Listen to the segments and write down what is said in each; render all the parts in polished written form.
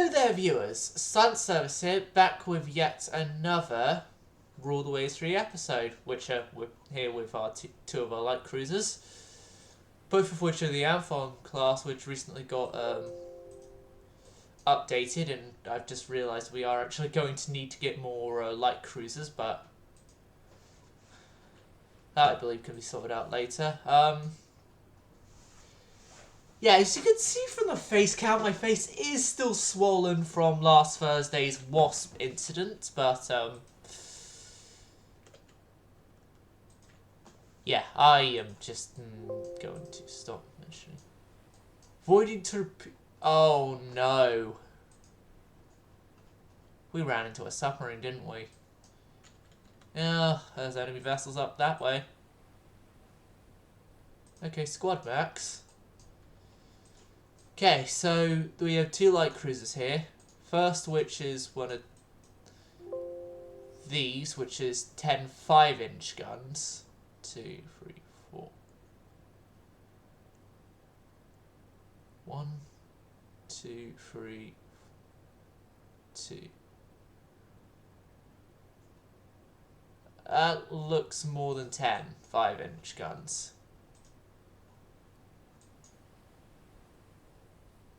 Hello there viewers, Stunt Service here, back with yet another Rule the Waves 3 episode, which we're here with our two of our light cruisers, both of which are the Amphon class, which recently got updated, and I've just realised we are actually going to need to get more light cruisers, but that I believe can be sorted out later. Yeah, as you can see from the face count, my face is still swollen from last Thursday's wasp incident, but, yeah, I am just going to stop mentioning. Voiding torpedo. Oh, no. We ran into a submarine, didn't we? Yeah, there's enemy vessels up that way. Okay, squad max. Okay, so we have two light cruisers here. First, which is one of these, which is 10 5-inch guns. 2, 3, 4. 1, 2, 3, 2. That looks more than 10 5-inch guns.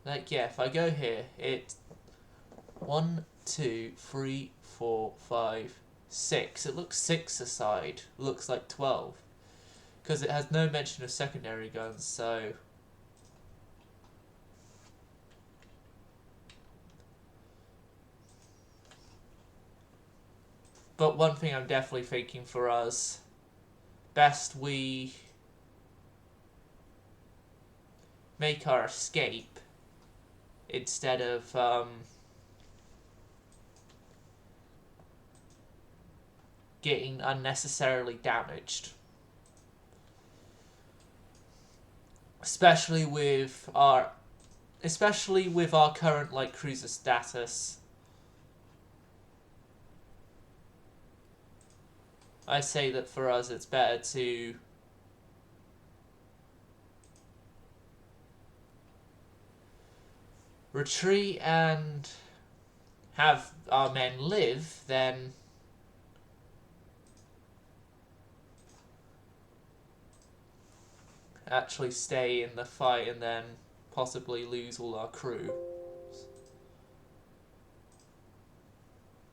Like, yeah, if I go here, it 1, 2, 3, 4, 5, 6. It looks 6 aside. Looks like 12. Because it has no mention of secondary guns, so. But one thing I'm definitely thinking for us, best we make our escape instead of getting unnecessarily damaged. Especially with our current light cruiser status. I say that for us it's better to retreat and have our men live than actually stay in the fight and then possibly lose all our crew.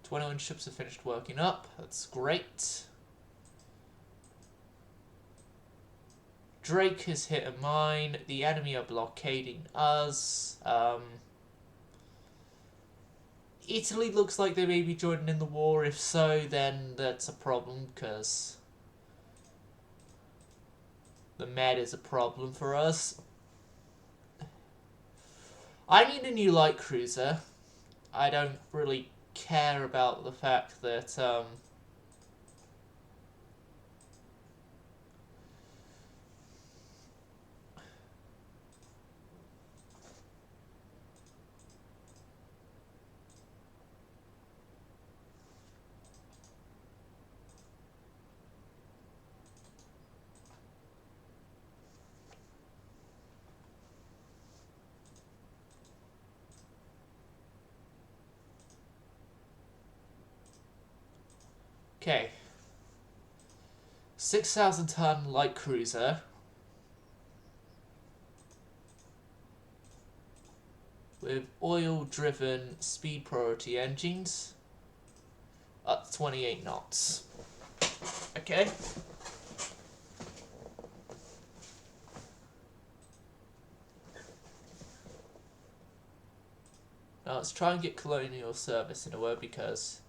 21 ships have finished working up. That's great. Drake has hit a mine. The enemy are blockading us. Italy looks like they may be joining in the war. If so, then that's a problem, because the Med is a problem for us. I need a new light cruiser. I don't really care about the fact that okay. 6,000 ton light cruiser with oil driven speed priority engines up to 28 knots. Okay. Now let's try and get colonial service in a word, because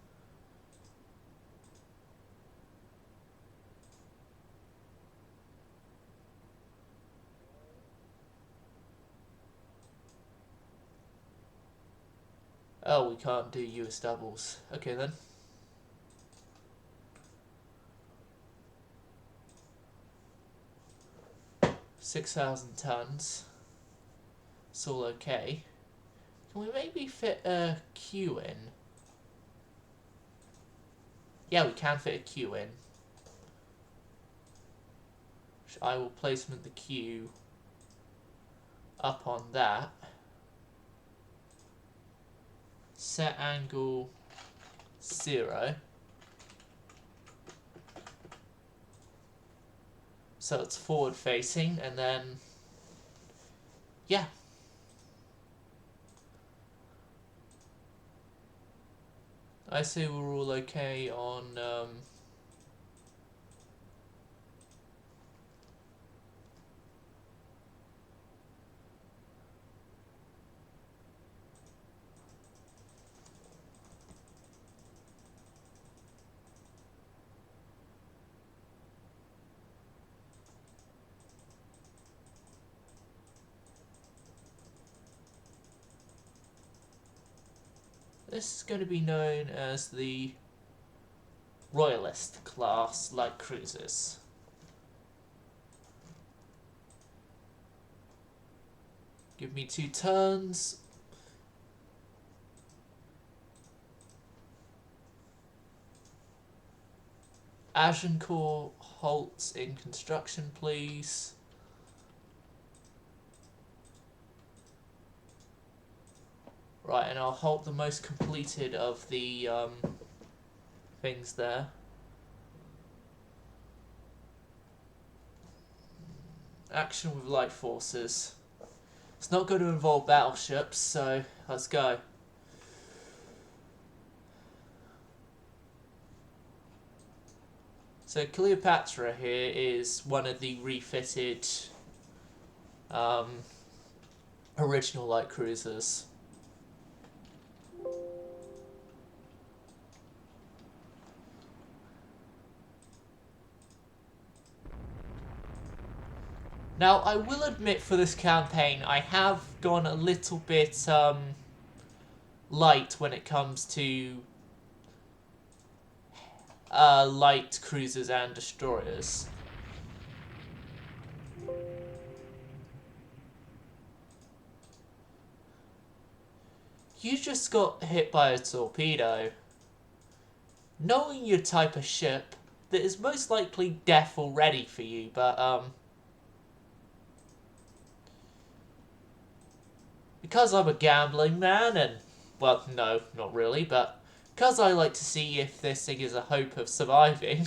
oh, we can't do US doubles. Okay then. $6,000 tons. It's all okay. Can we maybe fit a Q in? Yeah, we can fit a Q in. I will placement the Q up on that. set angle 0. So it's forward facing, and then, yeah. I say we're all okay on, this is going to be known as the Royalist class light cruisers. Give me 2 turns. Agincourt halts in construction, please. Right, and I'll halt the most completed of the things there. Action with light forces. It's not going to involve battleships, so let's go. So Cleopatra here is one of the refitted original light cruisers. Now, I will admit for this campaign, I have gone a little bit light when it comes to light cruisers and destroyers. You just got hit by a torpedo. Knowing your type of ship, that is most likely death already for you, but because I'm a gambling man, and, well, no, not really, but because I like to see if this thing is a hope of surviving,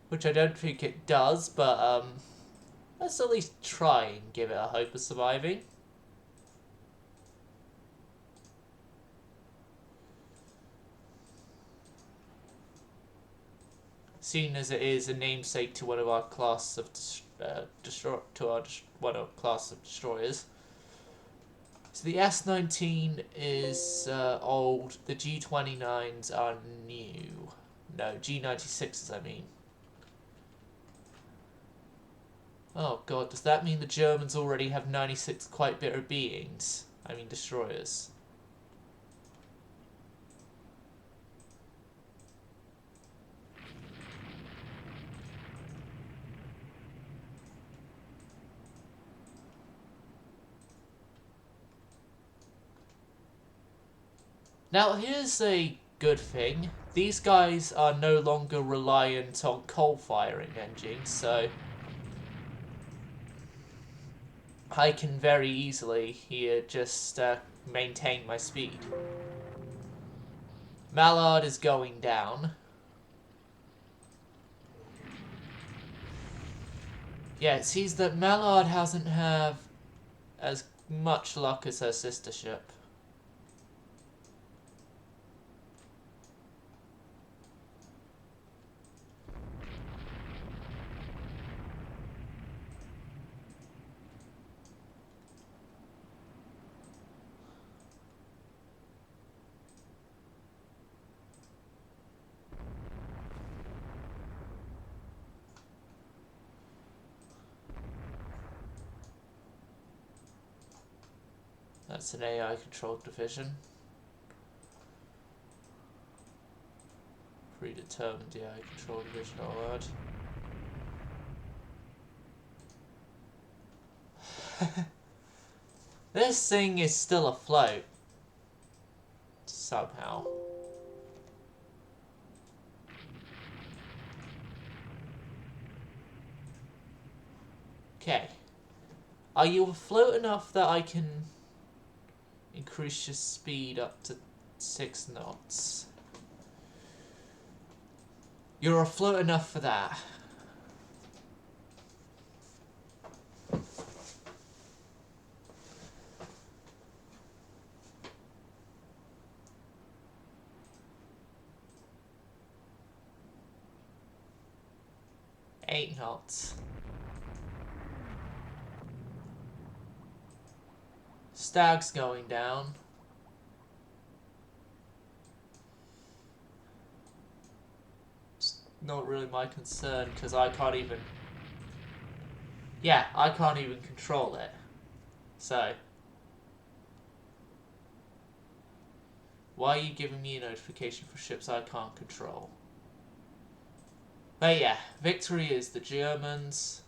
which I don't think it does, but, let's at least try and give it a hope of surviving. Seeing as it is a namesake to one of our class of one of class of destroyers. So the S-19 is old. The G-29s are new. No, G-96s, I mean. Oh god, does that mean the Germans already have 96 quite bitter beings? I mean destroyers. Now here's a good thing. These guys are no longer reliant on coal-firing engines, so I can very easily here just maintain my speed. Mallard is going down. Yeah, it seems that Mallard hasn't had as much luck as her sister ship. That's an AI-controlled division. Predetermined AI-controlled division, alright. This thing is still afloat. Somehow. Okay. Are you afloat enough that I can Increase your speed up to 6 knots. You're afloat enough for that. Eight knots. Stag's going down. It's not really my concern because I can't even... Yeah, I can't even control it. So... Why are you giving me a notification for ships I can't control? But yeah, victory is the Germans.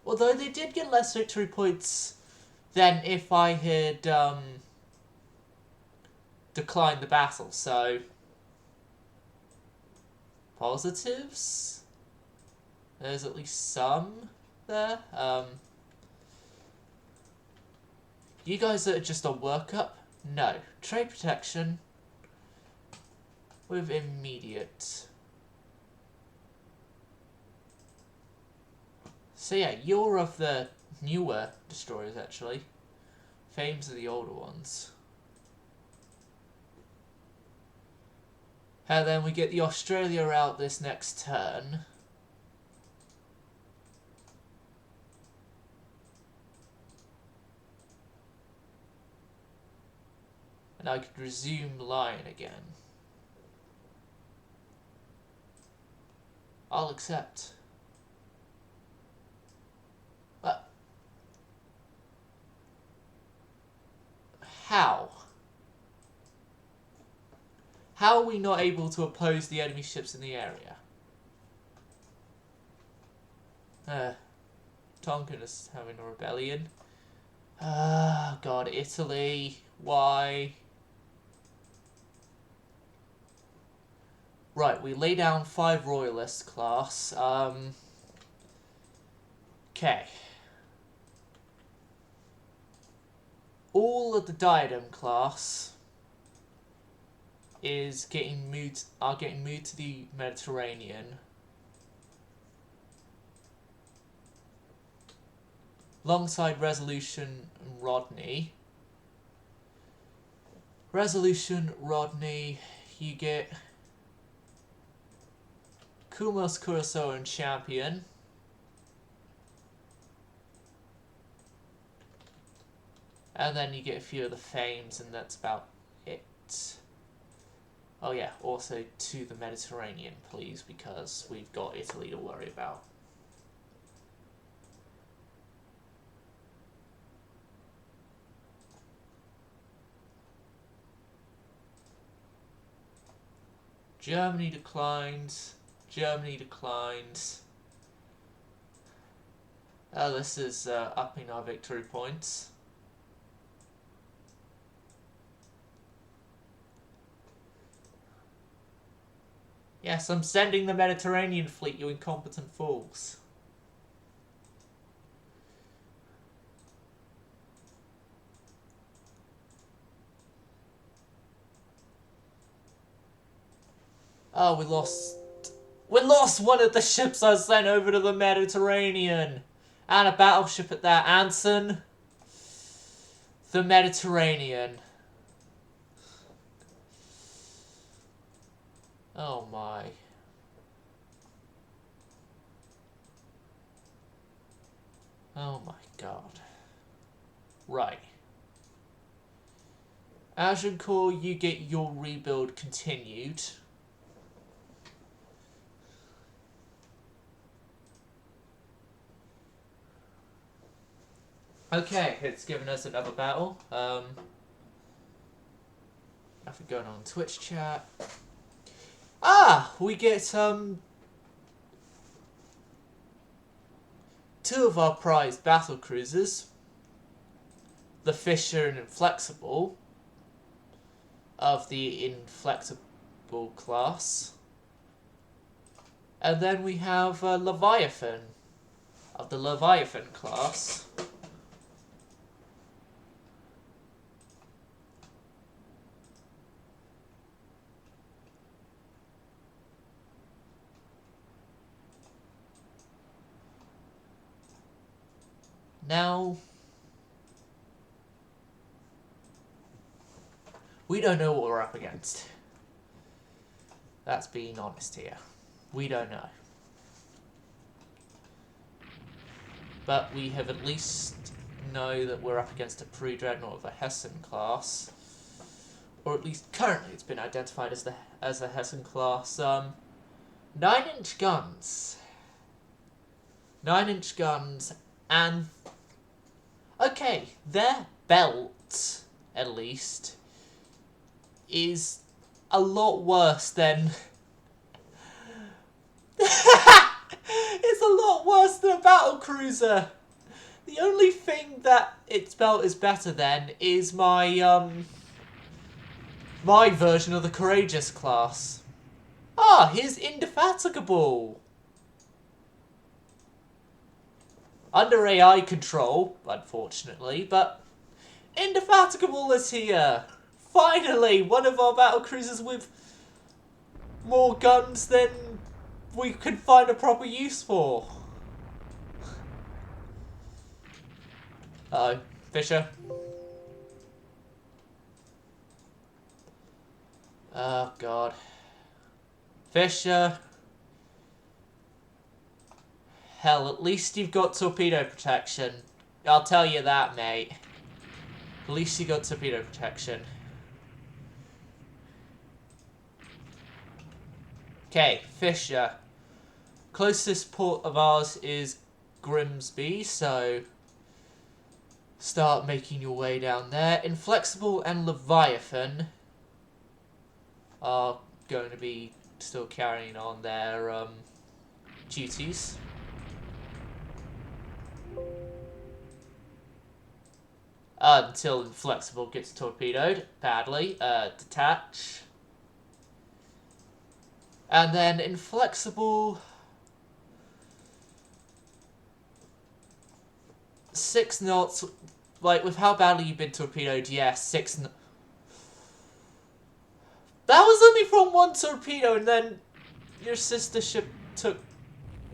Although they did get less victory points than if I had declined the battle, so... Positives? There's at least some there. You guys are just a workup? No. Trade protection with immediate. So yeah, you're of the newer destroyers actually. Fame's are the older ones. And then we get the Australia out this next turn. And I could resume line again. I'll accept. But how? How are we not able to oppose the enemy ships in the area? Tonkin is having a rebellion. Ah, God, Italy. Why? Right, we lay down 5 Royalist class. Okay. All of the Diadem class is getting moved to the Mediterranean. Alongside Resolution and Rodney. Resolution, Rodney, you get Kumos, Curacao, and Champion. And then you get a few of the Fames, and that's about it. Oh yeah, also to the Mediterranean, please, because we've got Italy to worry about. Germany declines. Germany declines. This is upping our victory points. Yes, I'm sending the Mediterranean fleet, you incompetent fools. Oh, we lost one of the ships I sent over to the Mediterranean. And a battleship at that. Anson. The Mediterranean. Oh my. Oh my God. Right. Agincourt, you get your rebuild continued. Okay, it's given us another battle. Nothing going on Twitch chat. We get two of our prized battle cruisers, the Fisher and Inflexible, of the Inflexible class, and then we have Leviathan of the Leviathan class. Now, we don't know what we're up against. That's being honest here. We don't know. But we have at least know that we're up against a pre-dreadnought of a Hessen class. Or at least currently it's been identified as a Hessen class. 9-inch guns. 9-inch guns and... Okay, their belt, at least, is a lot worse than... It's a lot worse than a battlecruiser. The only thing that its belt is better than is my version of the Courageous class. Ah, here's Indefatigable. Under AI control, unfortunately, but Indefatigable is here. Finally, one of our battlecruisers with more guns than we could find a proper use for. Uh-oh, Fisher. Oh, God. Fisher. Hell, at least you've got torpedo protection. I'll tell you that, mate. At least you got torpedo protection. Okay, Fisher. Closest port of ours is Grimsby, so start making your way down there. Inflexible and Leviathan are going to be still carrying on their duties. Until Inflexible gets torpedoed badly. Detach. And then Inflexible... 6 knots, like, with how badly you've been torpedoed, yes, 6 knots. That was only from one torpedo, and then your sister ship took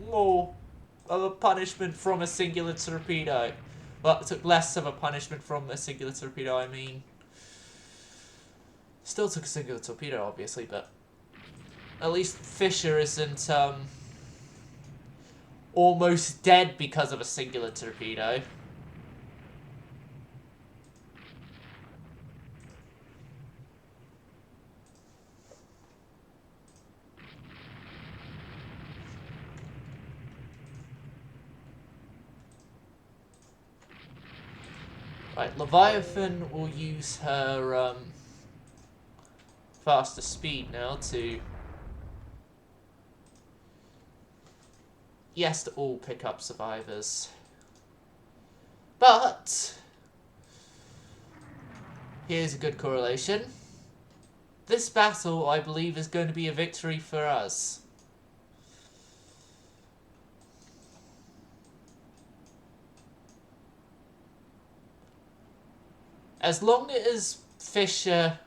more of a punishment from a singular torpedo. Well, it took less of a punishment from a singular torpedo, I mean. Still took a singular torpedo, obviously, but at least Fisher isn't, almost dead because of a singular torpedo. Right, Leviathan will use her faster speed now to... Yes, to all pick up survivors. But here's a good correlation. This battle, I believe, is going to be a victory for us. As long as Fisher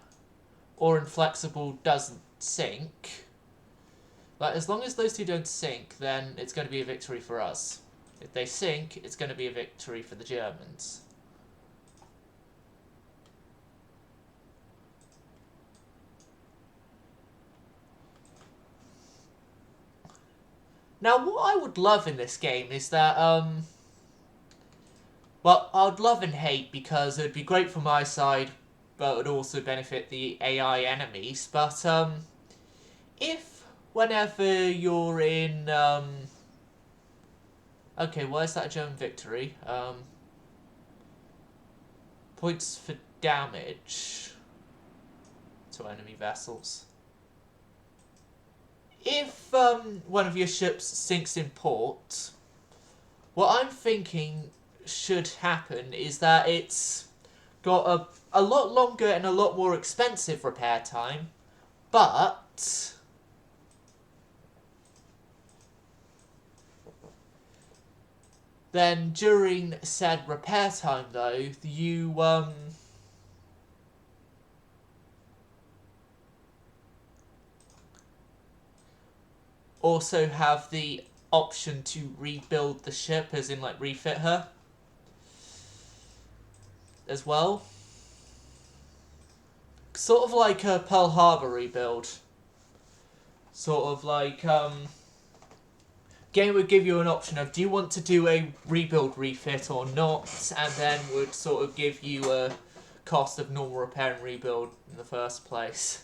or Inflexible doesn't sink... But as long as those two don't sink, then it's going to be a victory for us. If they sink, it's going to be a victory for the Germans. Now, what I would love in this game is that, well, I would love and hate because it would be great for my side, but it would also benefit the AI enemies. But, if whenever you're in, okay, why is that a German victory? Points for damage to enemy vessels. If, one of your ships sinks in port, what I'm thinking should happen is that it's got a lot longer and a lot more expensive repair time, but... Then, during said repair time, though, you, also have the option to rebuild the ship, as in, like, refit her. as well. Sort of like a Pearl Harbor rebuild. Sort of like, game would give you an option of, do you want to do a rebuild refit or not, and then would sort of give you a cost of normal repair and rebuild in the first place.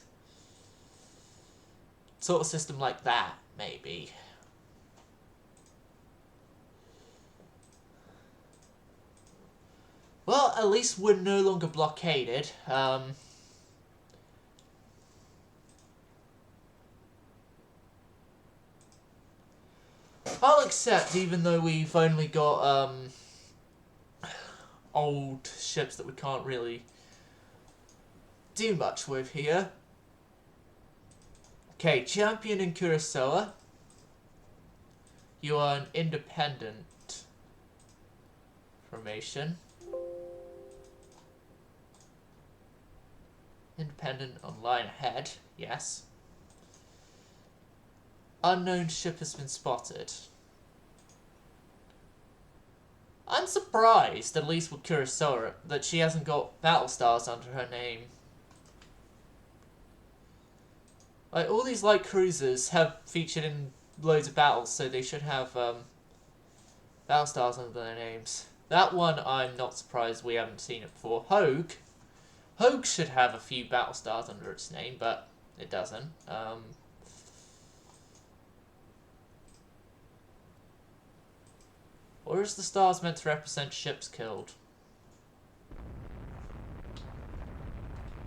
Sort of system like that, maybe. Well, at least we're no longer blockaded. I'll accept, even though we've only got old ships that we can't really do much with here. Okay, champion in Kurosawa. You are an independent formation. Independent on line ahead, yes. Unknown ship has been spotted. I'm surprised, at least with Kurosawa, that she hasn't got battle stars under her name. Like, all these light cruisers have featured in loads of battles, so they should have battle stars under their names. That one, I'm not surprised we haven't seen it before. Hogue. Hogue should have a few battle stars under its name, but it doesn't. Or is the stars meant to represent ships killed?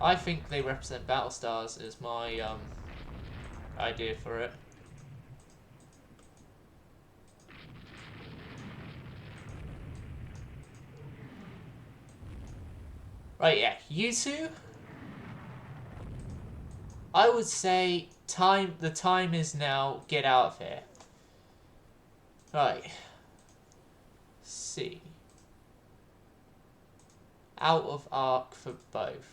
I think they represent battle stars, is my idea for it. Right, yeah, you two. I would say the time is now, get out of here. Right. C. Out of arc for both.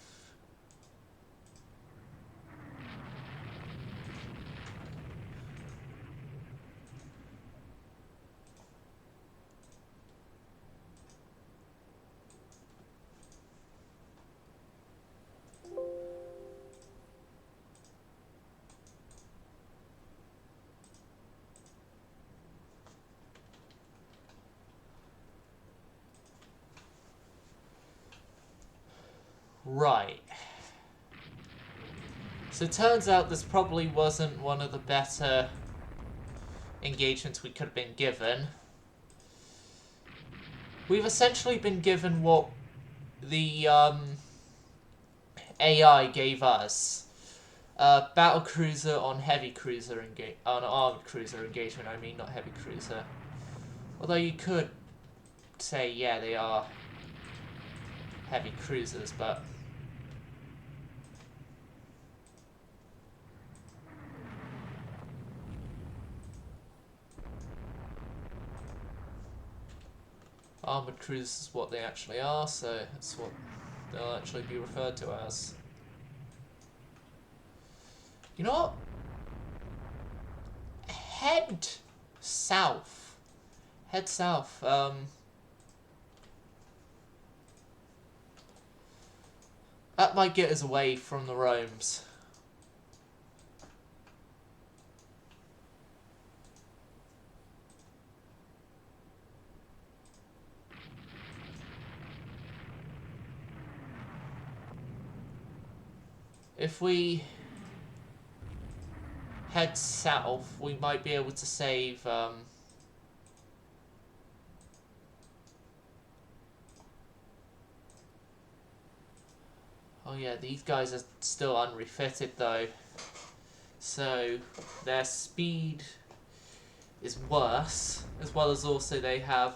Right. So it turns out this probably wasn't one of the better engagements we could have been given. We've essentially been given what the AI gave us. Battle cruiser on heavy cruiser on armored cruiser engagement, I mean, not heavy cruiser. Although you could say, yeah, they are heavy cruisers, but armored cruisers is what they actually are, so that's what they'll actually be referred to as. You know what? Head south. Head south. That might get us away from the Romes. If we head south, we might be able to save oh yeah, these guys are still unrefitted though, so their speed is worse, as well as also they have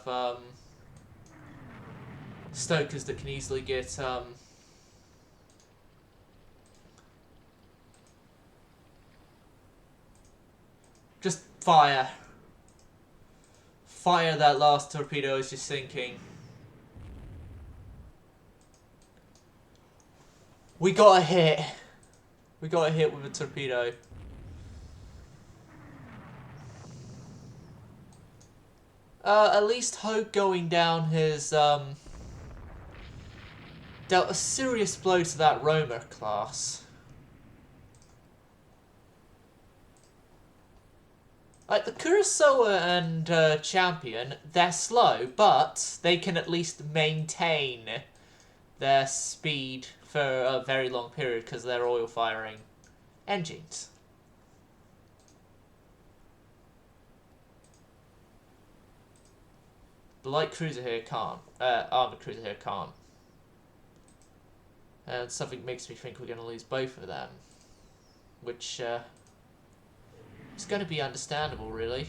stokers that can easily get just fire that last torpedo I was just sinking. We got a hit with a torpedo. At least Hogue going down his dealt a serious blow to that Roma class. Like the Kurosawa and Champion, they're slow, but they can at least maintain their speed for a very long period because they're oil-firing engines. The light cruiser here can't. Armored cruiser here can't. And something makes me think we're going to lose both of them. Which, is going to be understandable, really.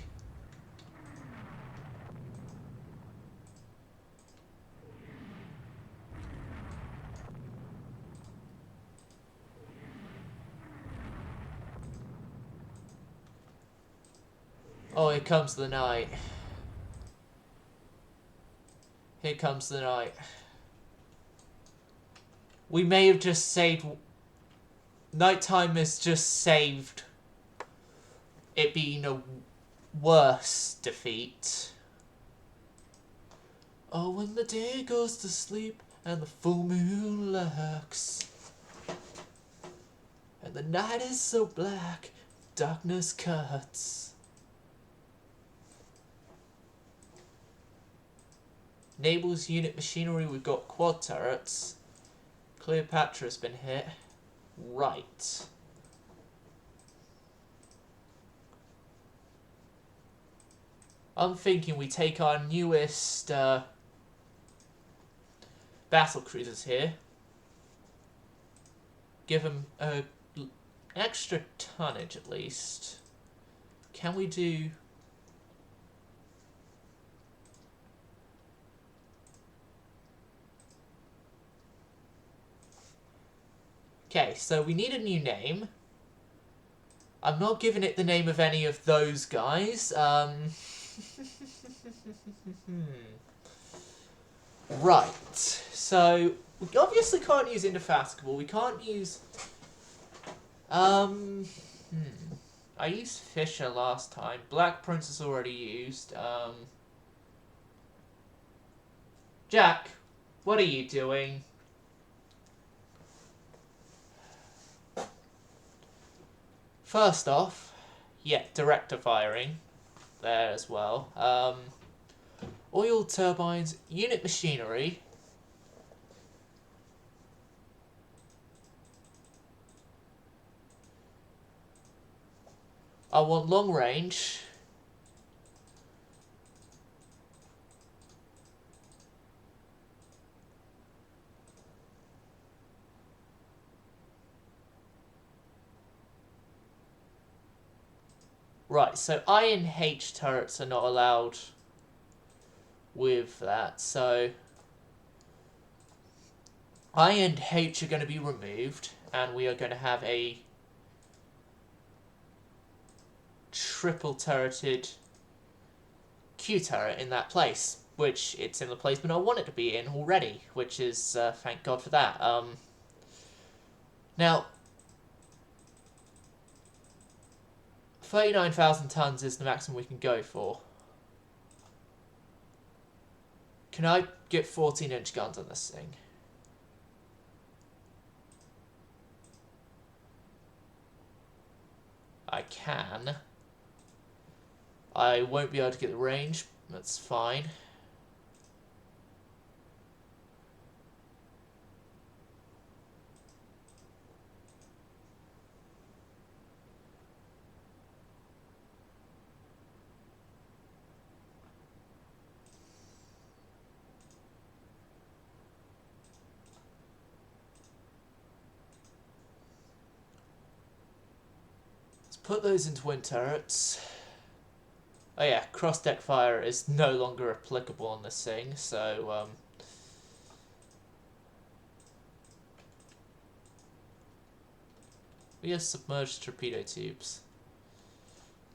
Oh, here comes the night. Here comes the night. We may have just saved... Nighttime has just saved it being a worse defeat. Oh, when the day goes to sleep and the full moon lurks, and the night is so black, darkness cuts. Nable's unit machinery, we've got quad turrets. Cleopatra's been hit. Right. I'm thinking we take our newest battle cruisers here. Give them extra tonnage at least. Can we do... Okay, so we need a new name. I'm not giving it the name of any of those guys. Right, so we obviously can't use Indefatigable. We can't use... I used Fisher last time. Black Prince is already used. Jack, what are you doing? First off, yeah, director firing there as well. Oil turbines, unit machinery. I want long range. Right, so I and H turrets are not allowed with that, so I and H are going to be removed, and we are going to have a triple turreted Q turret in that place, which it's in the placement I want it to be in already, which is, thank God for that. Now, 39,000 tons is the maximum we can go for. Can I get 14-inch guns on this thing? I can. I won't be able to get the range. That's fine. Let's put those into wind turrets. Oh yeah, cross-deck fire is no longer applicable on this thing, so we have submerged torpedo tubes.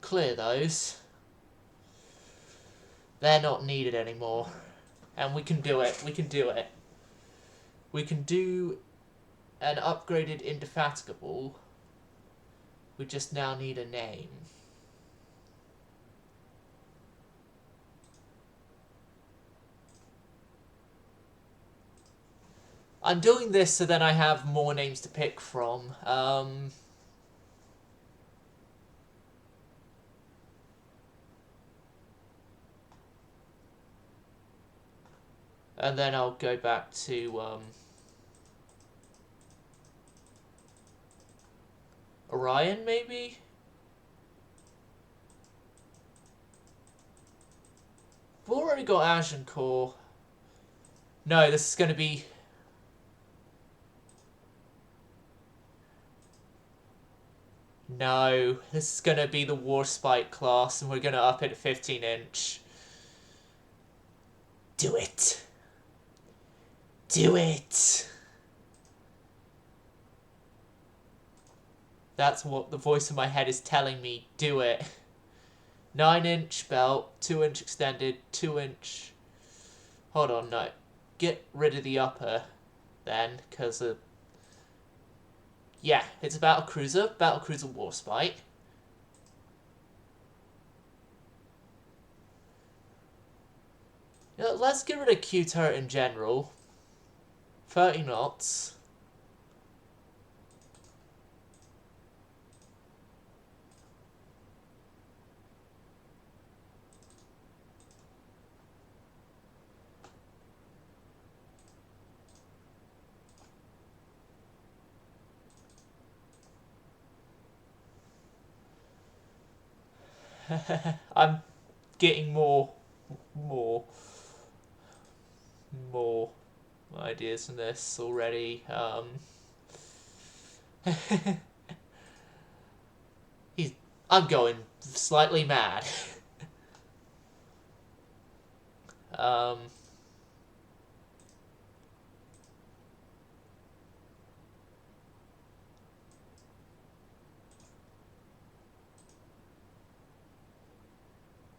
Clear those. They're not needed anymore. And we can do it. We can do it. We can do an upgraded Indefatigable. We just now need a name. I'm doing this so then I have more names to pick from. And then I'll go back to Orion, maybe? We've already got Agincourt. No, this is going to be... No, this is going to be the Warspite class, and we're going to up it to 15-inch. Do it. Do it. That's what the voice in my head is telling me. Do it. 9-inch belt, 2-inch extended, 2-inch... Hold on, no. Get rid of the upper, then, because yeah, it's a Battlecruiser Warspite. Yeah, let's get rid of Q-turret in general. 30 knots. I'm getting more ideas from this already. I'm going slightly mad.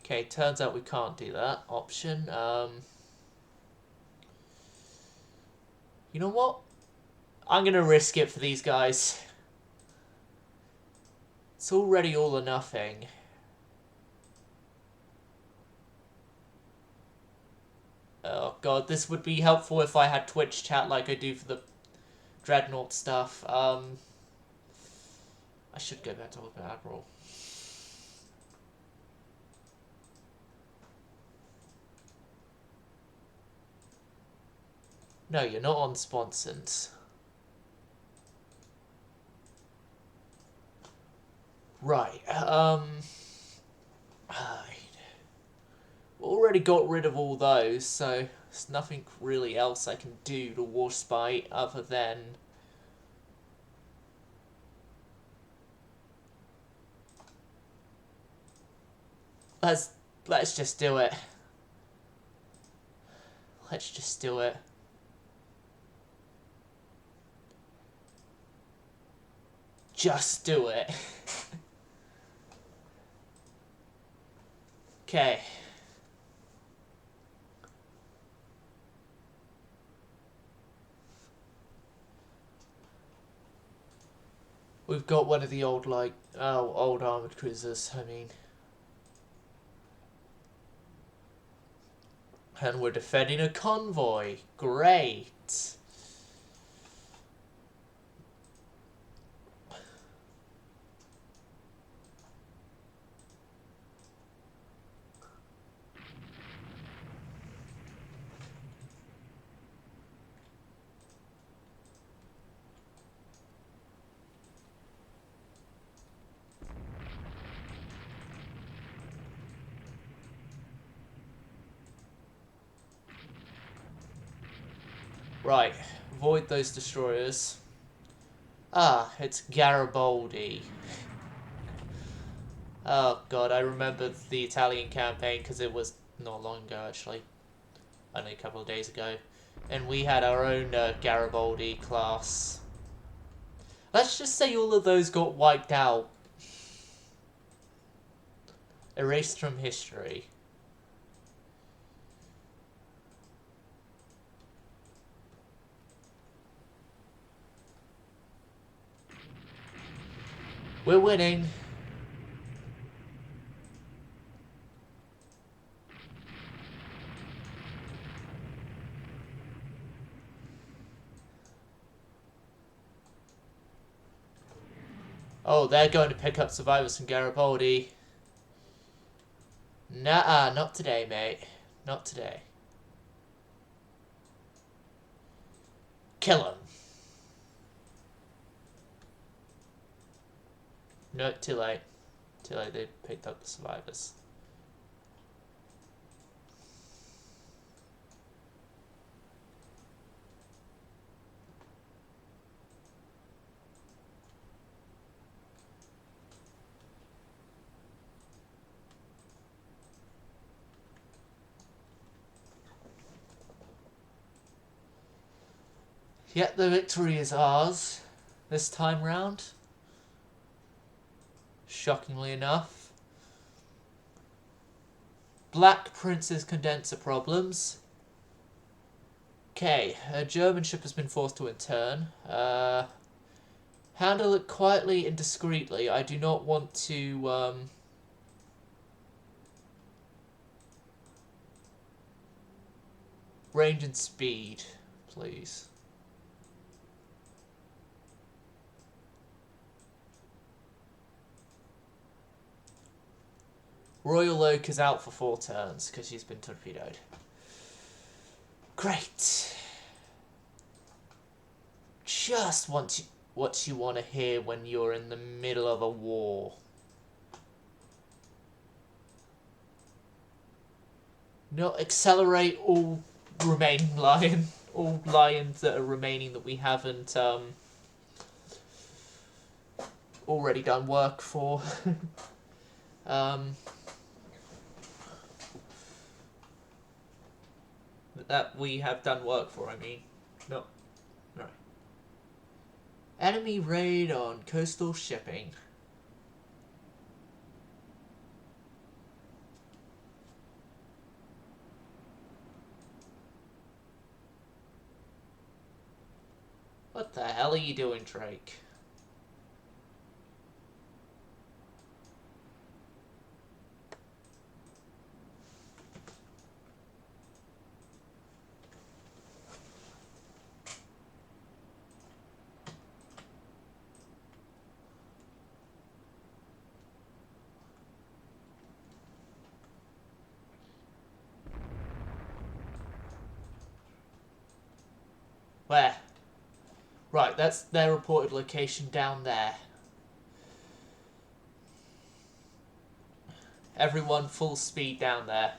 Okay, turns out we can't do that option. You know what? I'm gonna risk it for these guys. It's already all or nothing. Oh god, this would be helpful if I had Twitch chat like I do for the Dreadnought stuff. I should go back to Ultimate Admiral. No, you're not on sponsons. Right, already got rid of all those, so there's nothing really else I can do to Warspite other than... Let's just do it. Let's just do it. Just do it. Okay. We've got one of the old, like, old armoured cruisers, I mean. And we're defending a convoy. Great. Right, avoid those destroyers. Ah, it's Garibaldi. Oh god, I remember the Italian campaign because it was not long ago actually. Only a couple of days ago. And we had our own Garibaldi class. Let's just say all of those got wiped out. Erased from history. We're winning. Oh, they're going to pick up survivors from Garibaldi. Nah, not today, mate. Not today. Kill him. No, too late. Too late, they picked up the survivors. Yet the victory is ours this time round. Shockingly enough. Black Prince's condenser problems. Okay, a German ship has been forced to intern. Handle it quietly and discreetly. I do not want to, range and speed, please. Royal Oak is out for 4 turns because she's been torpedoed. Great. Just what you want to hear when you're in the middle of a war. No, accelerate all remaining all lions that are remaining that we haven't already done work for. That we have done work for, I mean. No. Right. Enemy raid on coastal shipping. What the hell are you doing, Drake? Where? Right, that's their reported location down there. Everyone full speed down there.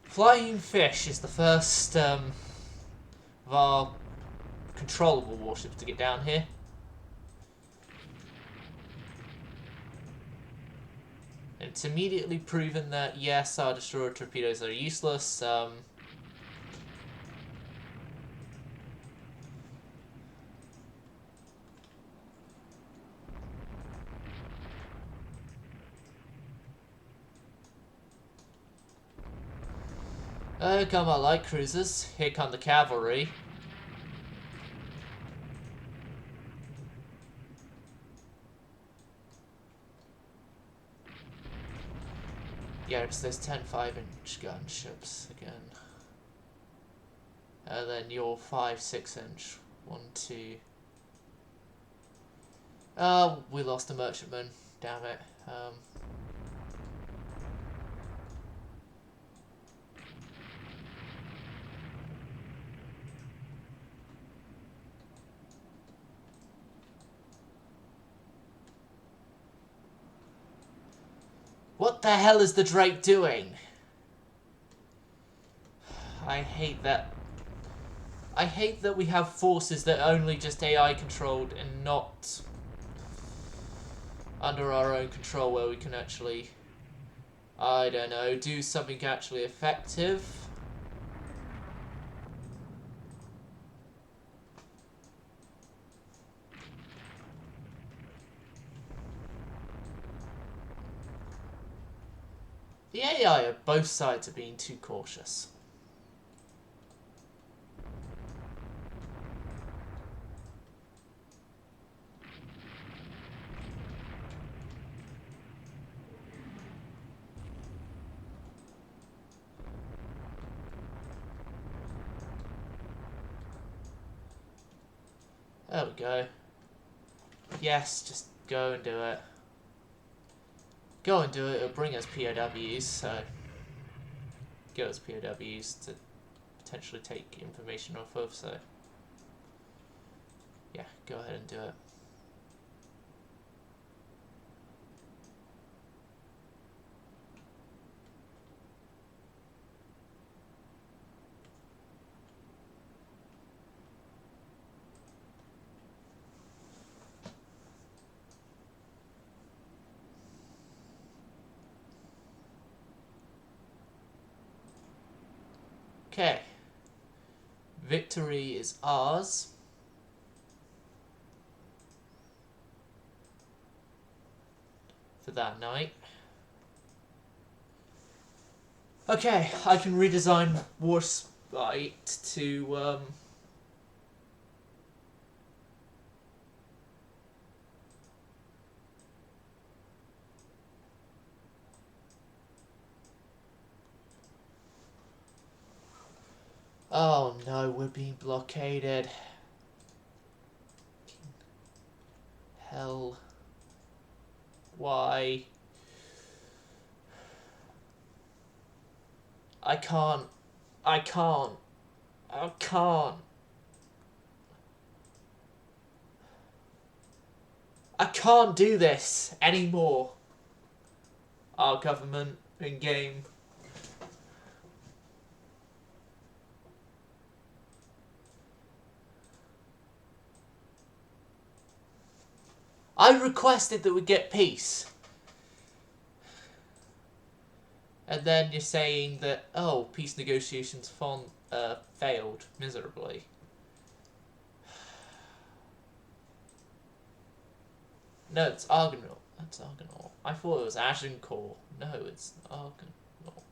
Flying Fish is the first of our controllable warships to get down here. And it's immediately proven that, yes, our destroyer torpedoes are useless. Come our light cruisers. Here come the cavalry. Yeah, it's those 10 5-inch gunships again. And then your 5 6-inch. 1, 2. We lost a merchantman. Damn it. What the hell is the Drake doing? I hate that. I hate that we have forces that are only just AI controlled and not under our own control where we can actually, I don't know, do something actually effective. The AI of both sides are being too cautious. There we go. Yes, just go and do it. Go and do it, it'll bring us POWs, so give us POWs to potentially take information off of, so yeah, go ahead and do it. Okay. Victory is ours. For that night. Okay, I can redesign Warspite to oh no, we're being blockaded. Hell. Why? I can't. I can't. I can't. I can't do this anymore. Our government in game. I requested that we get peace. And then you're saying that, oh, peace negotiations failed miserably. No, it's Argonaut. That's Argonaut. I thought it was Agincourt. No, it's Argonaut.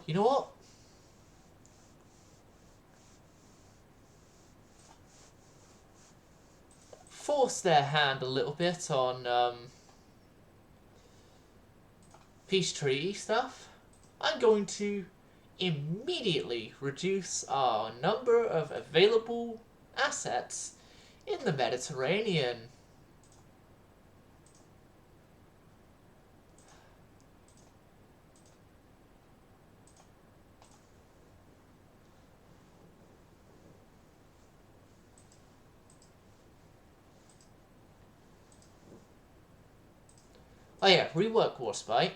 You know what? Force their hand a little bit on peace treaty stuff. I'm going to immediately reduce our number of available assets in the Mediterranean. Oh yeah, rework Warspite.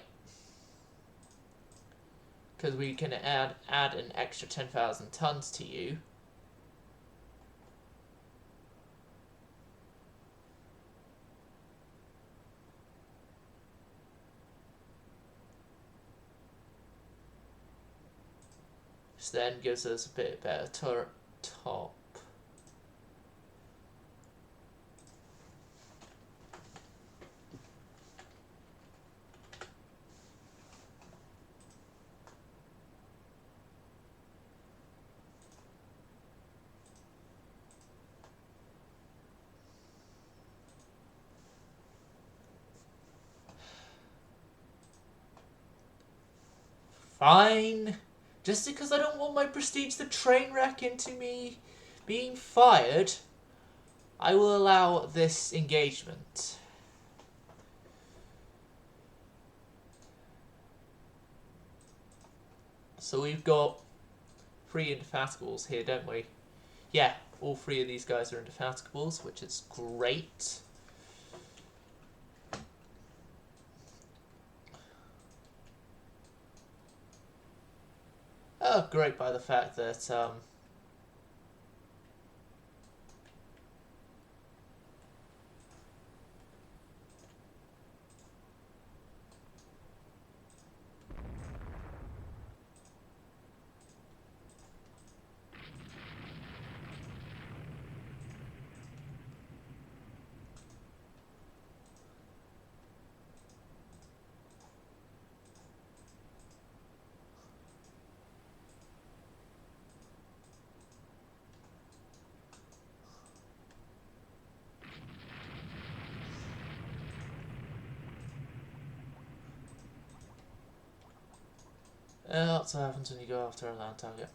Because we can add an extra 10,000 tons to you. Which then gives us a bit better turret top. Fine. Just because I don't want my prestige to train wreck into me being fired, I will allow this engagement. So we've got 3 indefatigables here, don't we? Yeah, all 3 of these guys are indefatigables, which is great. Oh, great by the fact that That's what happens when you go after a land target.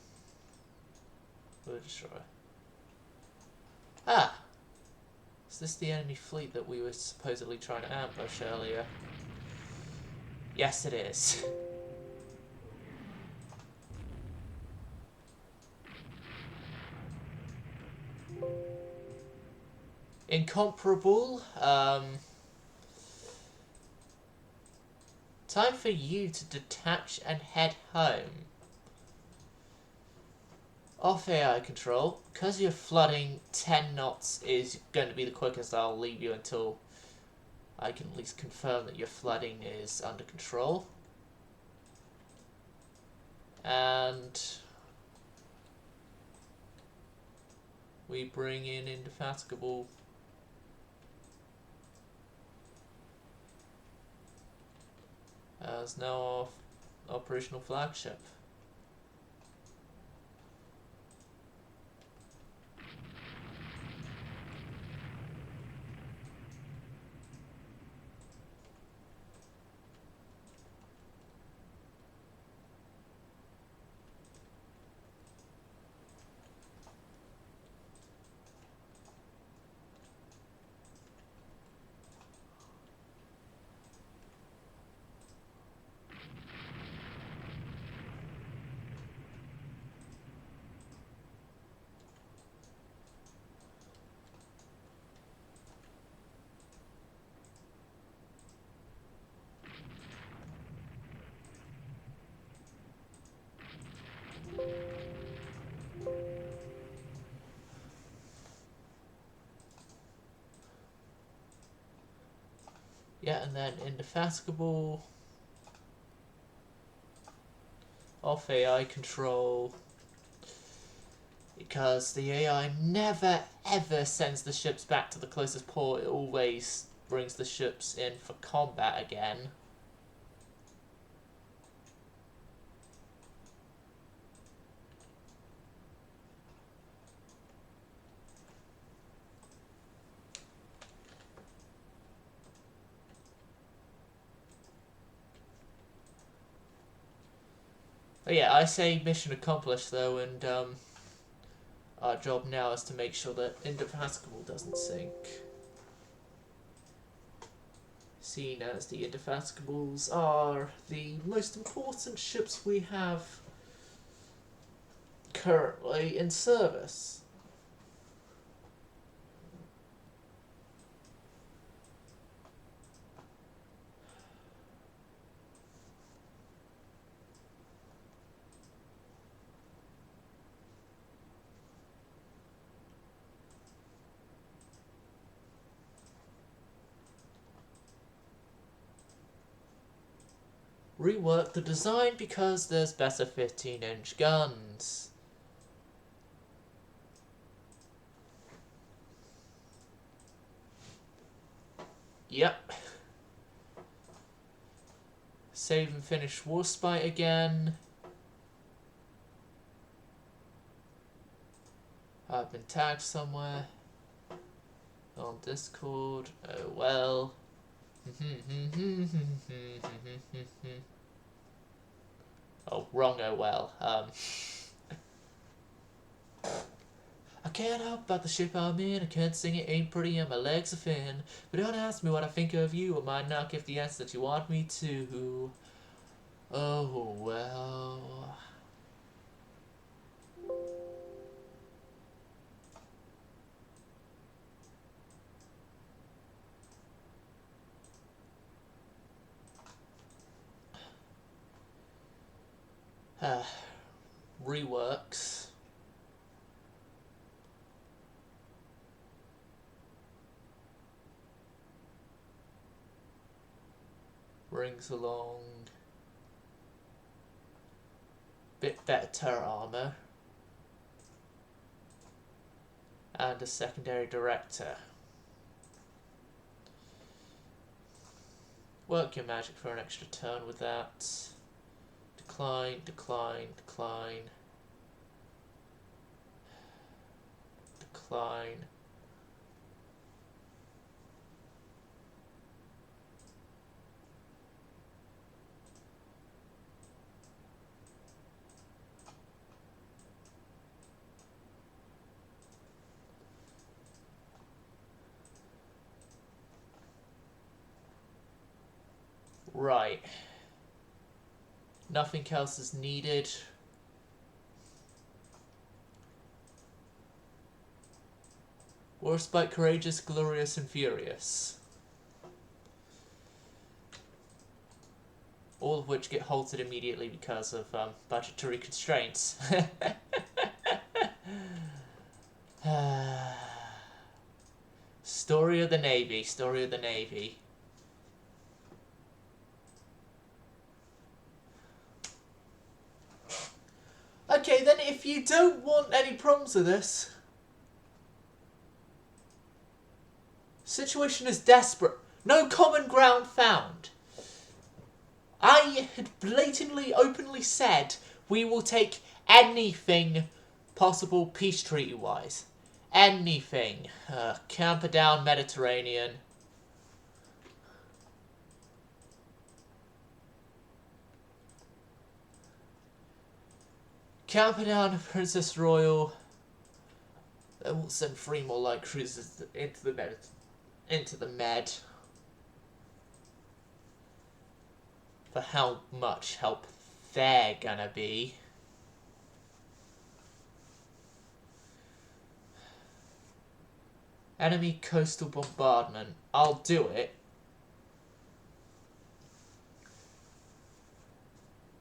We'll destroy. Ah! Is this the enemy fleet that we were supposedly trying to ambush earlier? Yes, it is. Incomparable. Time for you to detach and head home. Off AI control. Because you're flooding, 10 knots is going to be the quickest I'll leave you until I can at least confirm that your flooding is under control. And we bring in Indefatigable. As now our operational flagship. Yeah, and then Indefatigable. Off AI control. Because the AI never ever sends the ships back to the closest port, it always brings the ships in for combat again. But yeah, I say mission accomplished though, and our job now is to make sure that Indefatigable doesn't sink. Seen as the Indefatigables are the most important ships we have currently in service. Rework the design because there's better 15-inch guns. Yep. Save and finish Warspite again. I've been tagged somewhere. On Discord. Oh well. Oh, wrong oh well. I can't help about the ship I'm in. I can't sing, it ain't pretty and my legs are thin. But don't ask me what I think of you. I might not give the answer that you want me to. Oh well. Reworks. Brings along bit better turret armor and a secondary director. Work your magic for an extra turn with that. Decline, decline, decline. Decline. Right. Nothing else is needed. Warspite Courageous, Glorious, and Furious. All of which get halted immediately because of budgetary constraints. Story of the Navy, story of the Navy. Okay, then if you don't want any problems with this, situation is desperate. No common ground found. I had blatantly, openly said we will take anything possible peace treaty-wise. Anything. Camper down Mediterranean. Camper down Princess Royal. Then we'll send 3 more light cruisers into the Med. For how much help they're gonna be. Enemy coastal bombardment. I'll do it.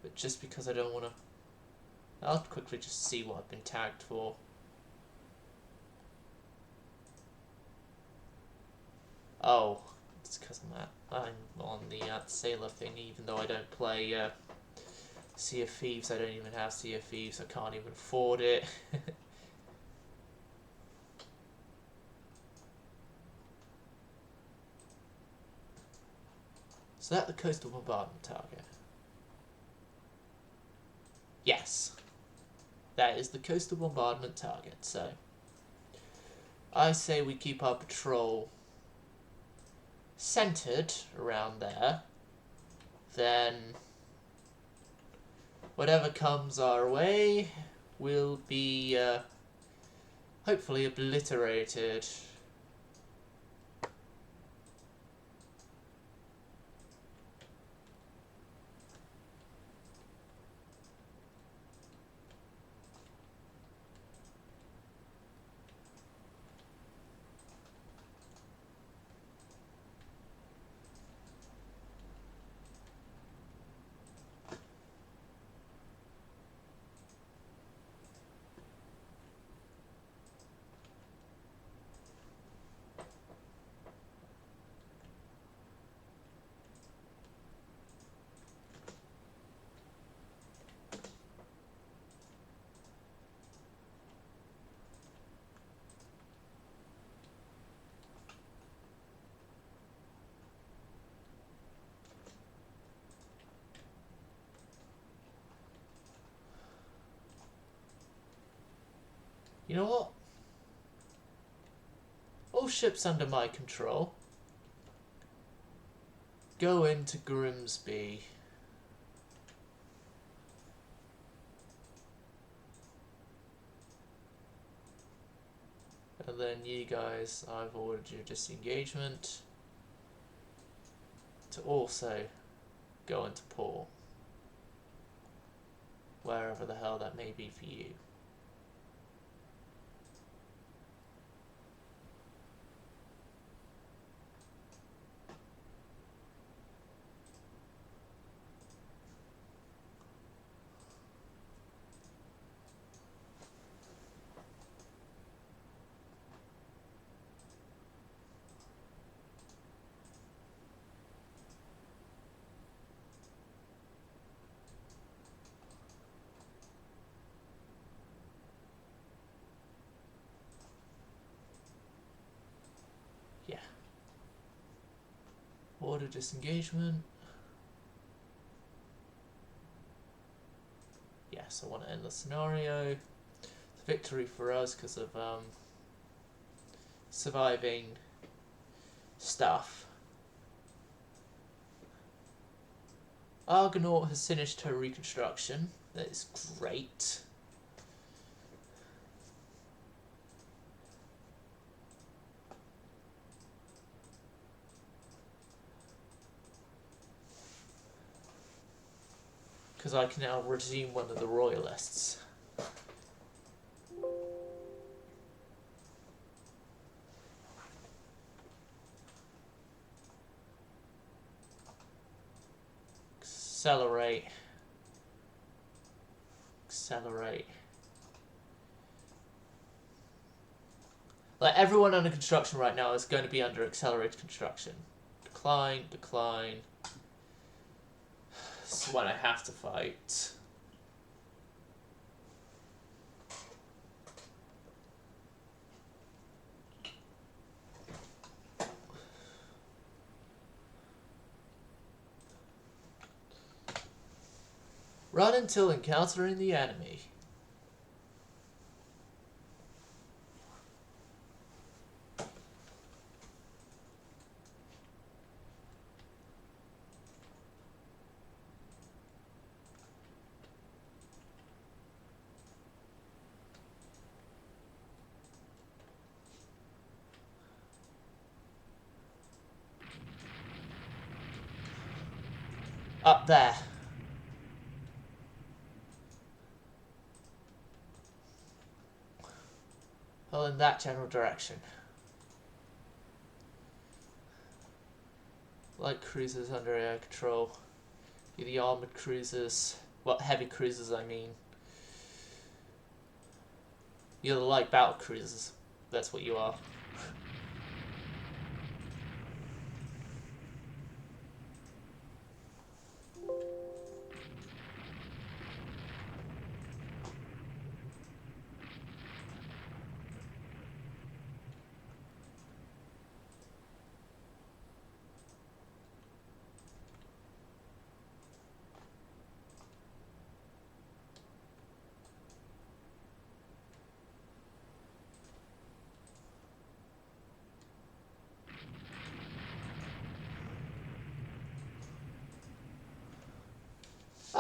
But just because I don't want to... I'll quickly just see what I've been tagged for. Oh, it's because I'm on the Sailor thing, even though I don't play Sea of Thieves. I don't even have Sea of Thieves. I can't even afford it. So that's the coastal bombardment target. Yes. That is the coastal bombardment target, so I say we keep our patrol centered around there. Then whatever comes our way will be hopefully obliterated. You know what? All ships under my control go into Grimsby. And then you guys, I've ordered your disengagement to also go into port. Wherever the hell that may be for you. Order disengagement. Yes, I want to end the scenario. It's a victory for us because of surviving stuff. Argonaut has finished her reconstruction. That is great. Because I can now resume one of the royalists. Accelerate. Accelerate. Like, everyone under construction right now is going to be under accelerated construction. Decline, decline. This is when I have to fight. Run until encountering the enemy. Up there. Well, in that general direction. Light cruisers under air control. You're the armoured cruisers. Well, heavy cruisers, I mean. You're the light battle cruisers. That's what you are.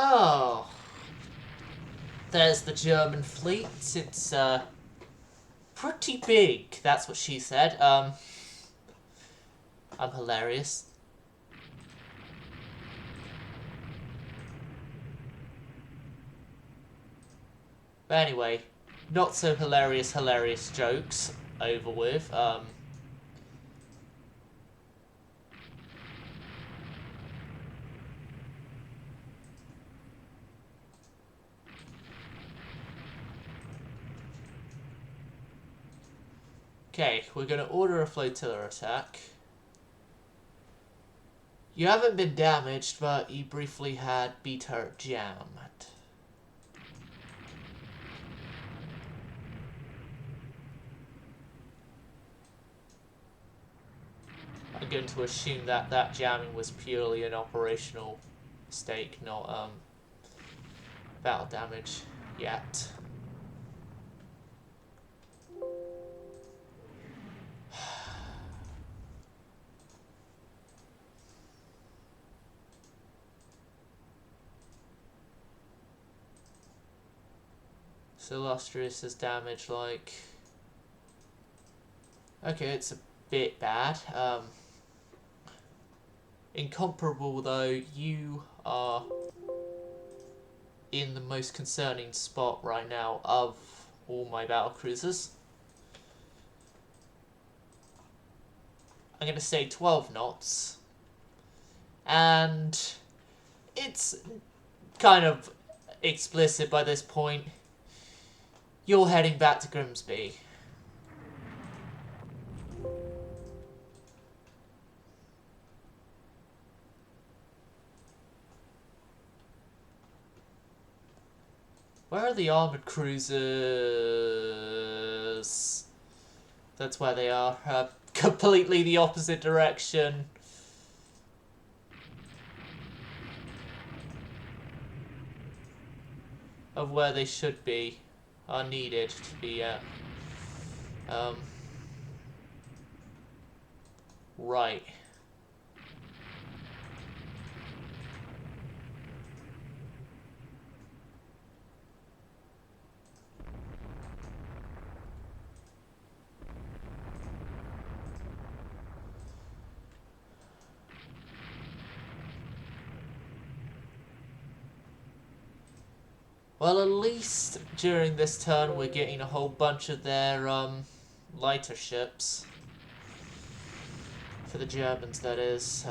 Oh. There's the German fleet. It's, pretty big. That's what she said. I'm hilarious. But anyway, not so hilarious jokes over with. Okay, we're going to order a flotilla attack. You haven't been damaged, but you briefly had B-turret jammed. I'm going to assume that that jamming was purely an operational mistake, not battle damage yet. So Illustrious is damage like... Okay, it's a bit bad. Incomparable though, you are in the most concerning spot right now of all my battle cruisers. I'm going to say 12 knots. And it's kind of explicit by this point. You're heading back to Grimsby. Where are the armoured cruisers? That's where they are. Completely the opposite direction. Of where they should be. Are needed to be at. Right. Well, at least during this turn we're getting a whole bunch of their lighter ships. For the Germans, that is.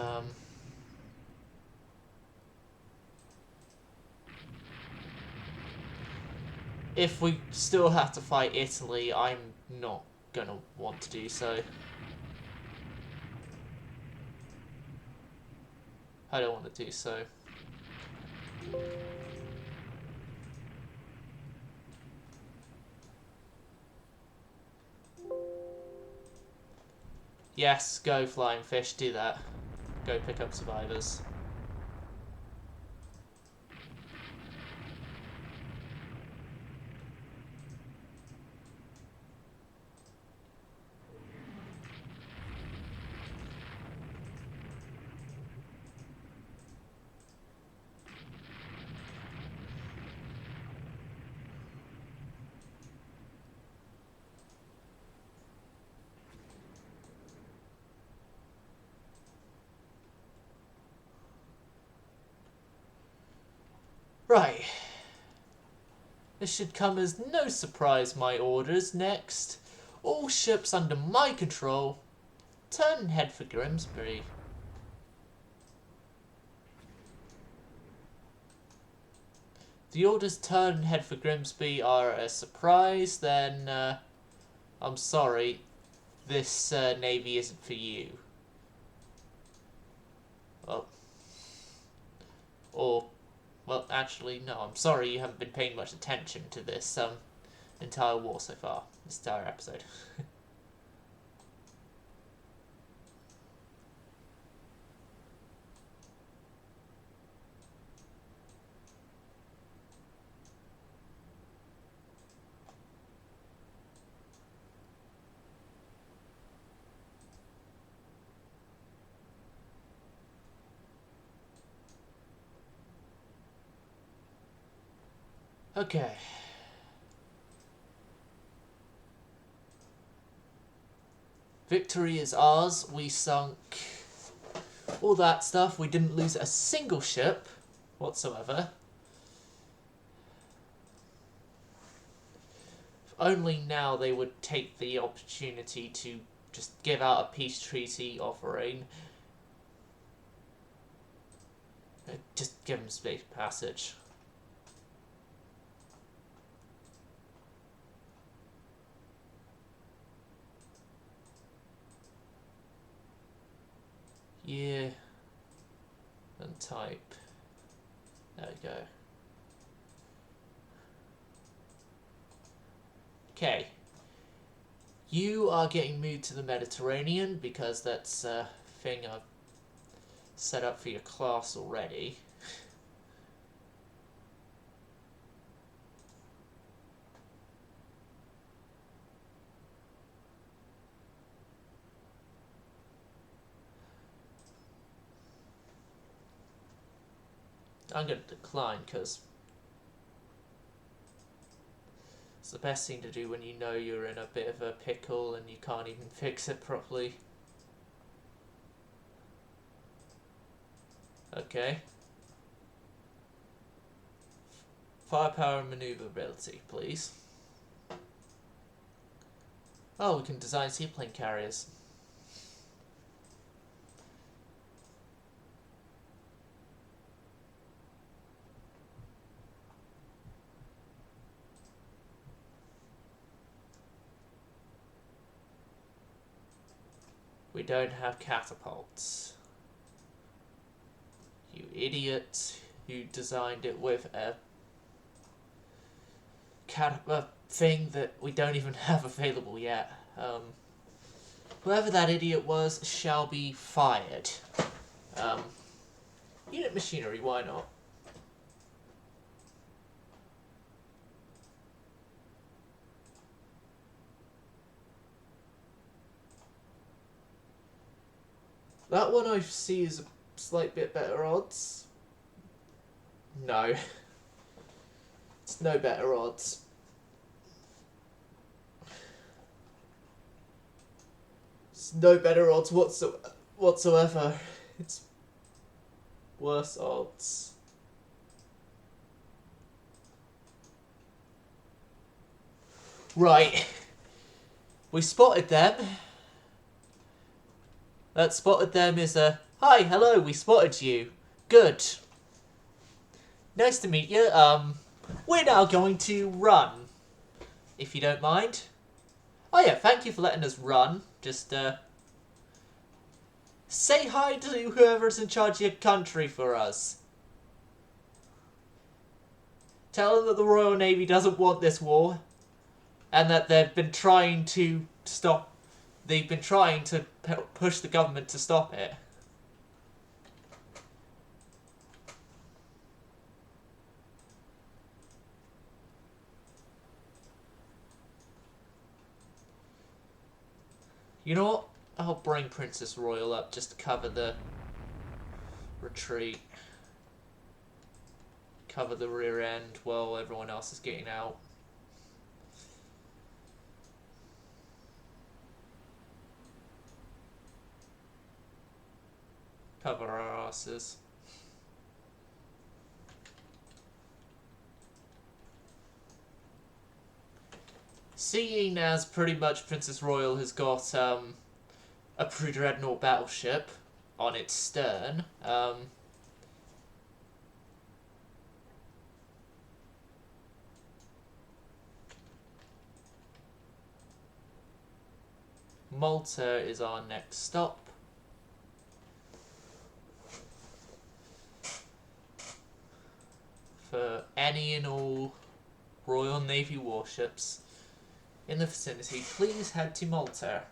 If we still have to fight Italy, I'm not gonna want to do so. I don't want to do so. Yes, go Flying Fish, do that. Go pick up survivors. Right. This should come as no surprise, my orders. Next, all ships under my control, turn and head for Grimsby. The orders turn and head for Grimsby are a surprise, then I'm sorry, this navy isn't for you. Well, actually, no, I'm sorry you haven't been paying much attention to this entire war so far, this entire episode. Okay. Victory is ours. We sunk all that stuff. We didn't lose a single ship whatsoever. If only now they would take the opportunity to just give out a peace treaty offering. Just give them safe passage. Yeah. And type. There we go. Okay. You are getting moved to the Mediterranean because that's a thing I've set up for your class already. I'm going to decline because it's the best thing to do when you know you're in a bit of a pickle and you can't even fix it properly. Okay. Firepower and maneuverability, please. Oh, we can design seaplane carriers. We don't have catapults. You idiot who designed it with a thing that we don't even have available yet. Whoever that idiot was shall be fired. Unit machinery, why not? That one I see is a slight bit better odds. No. It's no better odds. It's no better odds whatsoever. It's worse odds. Right. We spotted them. That spotted them is a... Hi, hello, we spotted you. Good. Nice to meet you. We're now going to run. If you don't mind. Oh yeah, thank you for letting us run. Just, say hi to whoever's in charge of your country for us. Tell them that the Royal Navy doesn't want this war. And that they've been trying to stop... They've been trying to push the government to stop it. You know what? I'll bring Princess Royal up just to cover the retreat. Cover the rear end while everyone else is getting out. Cover our asses. Seeing as pretty much Princess Royal has got a pre-dreadnought battleship on its stern, Malta is our next stop. For any and all Royal Navy warships in the vicinity, please head to Malta.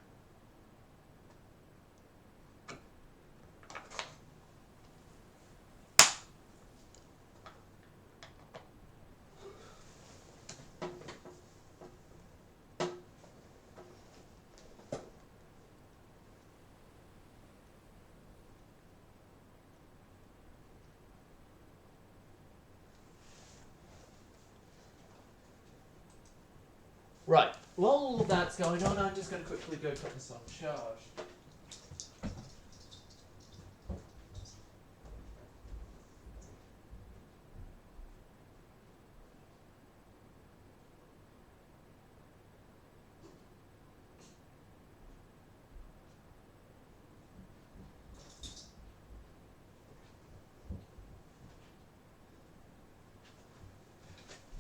Right, while all of that's going on, I'm just going to quickly go put this on charge.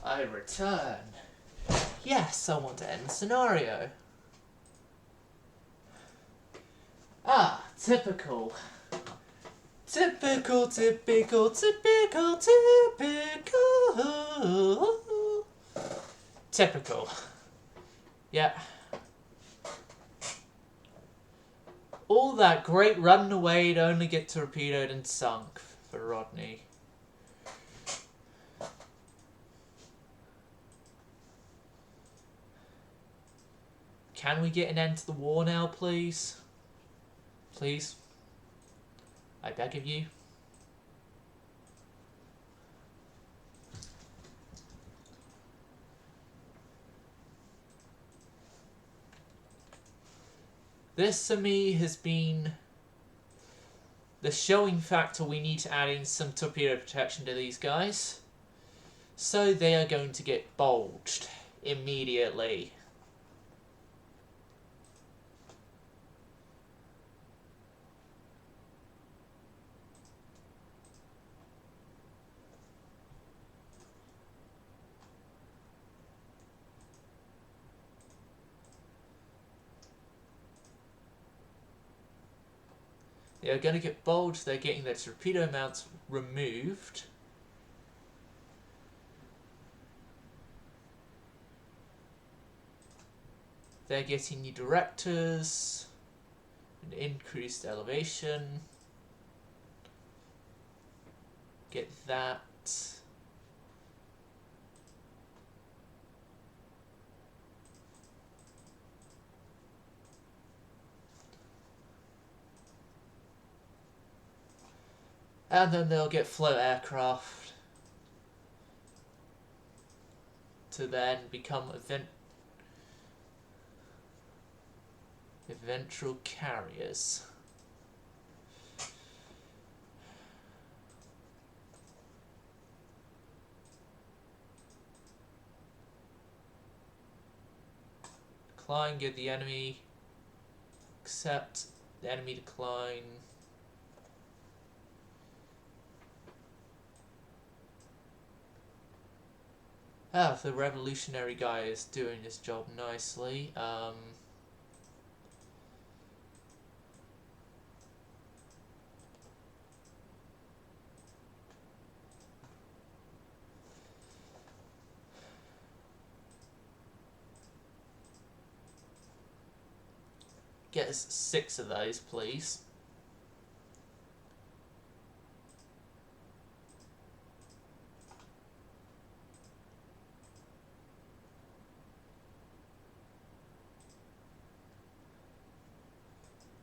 I return. Yes, I want to end the scenario. Ah, typical. Typical, typical, typical, typical. Typical. Yeah. All that great running away to only get torpedoed and sunk for Rodney. Can we get an end to the war now, please? Please? I beg of you. This, to me, has been the showing factor we need to add in some torpedo protection to these guys. So they are going to get bulged immediately. They're going to get bulged, they're getting their torpedo mounts removed. They're getting new directors, an increased elevation. Get that. And then they'll get float aircraft to then become eventual carriers. decline, give the enemy, accept the enemy decline. Ah, the revolutionary guy is doing his job nicely. Get us 6 of those, please.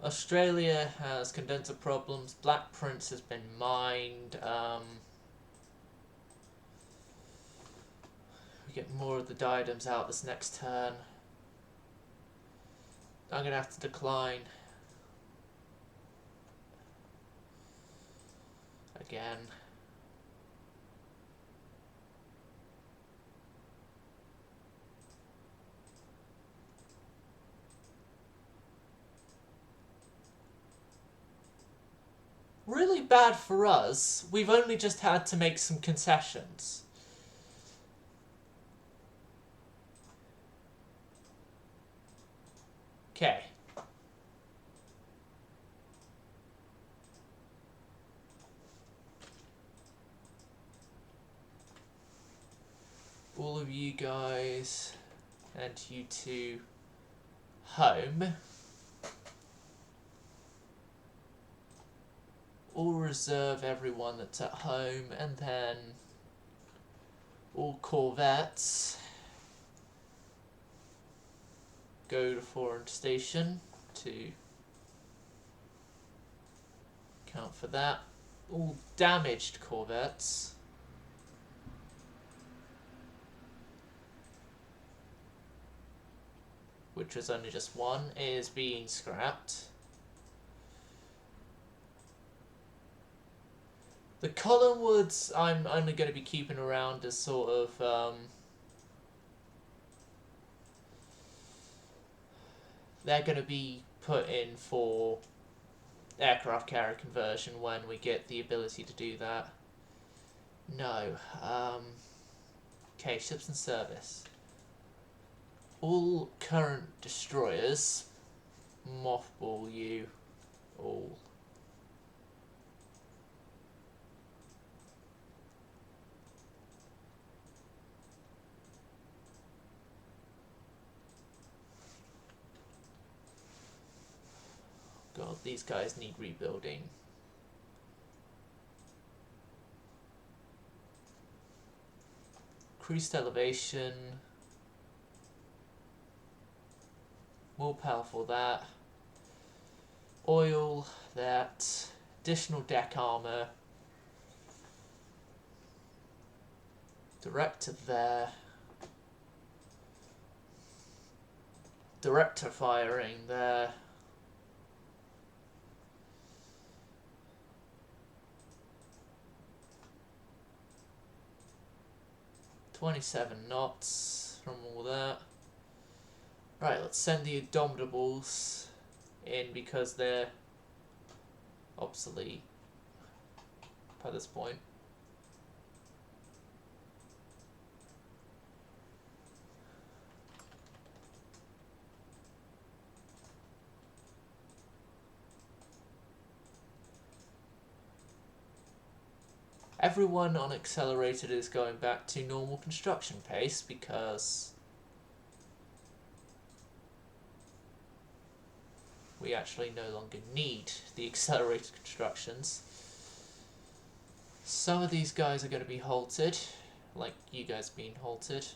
Australia has condenser problems. Black Prince has been mined. We get more of the diadems out this next turn. I'm going to have to decline. Again. Really bad for us. We've only just had to make some concessions. Okay. All of you guys and you two home. All reserve everyone that's at home, and then all corvettes go to foreign station to account for that. All damaged corvettes which was only just one, is being scrapped. The Collinwoods I'm only going to be keeping around as sort of, they're going to be put in for aircraft carrier conversion when we get the ability to do that. No. Okay, ships in service. All current destroyers, mothball you all. God, these guys need rebuilding. Increased elevation. More powerful that. Oil, that. Additional deck armor. Director there. Director firing there. .27 knots from all that. Right, let's send the Indomitables in because they're obsolete by this point. Everyone on Accelerated is going back to normal construction pace because we actually no longer need the accelerated constructions. Some of these guys are going to be halted, like you guys being halted.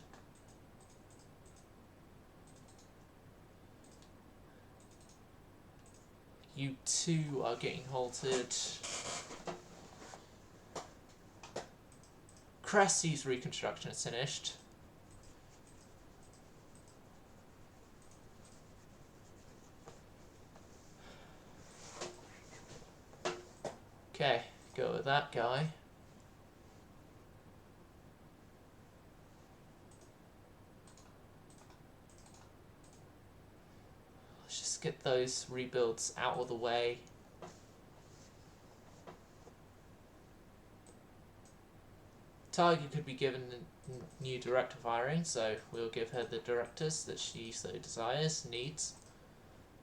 You two are getting halted. Cressy's reconstruction is finished. Okay, go with that guy. let's get those rebuilds out of the way. Tiger could be given a new director firing, so we'll give her the directors that she so desires, needs.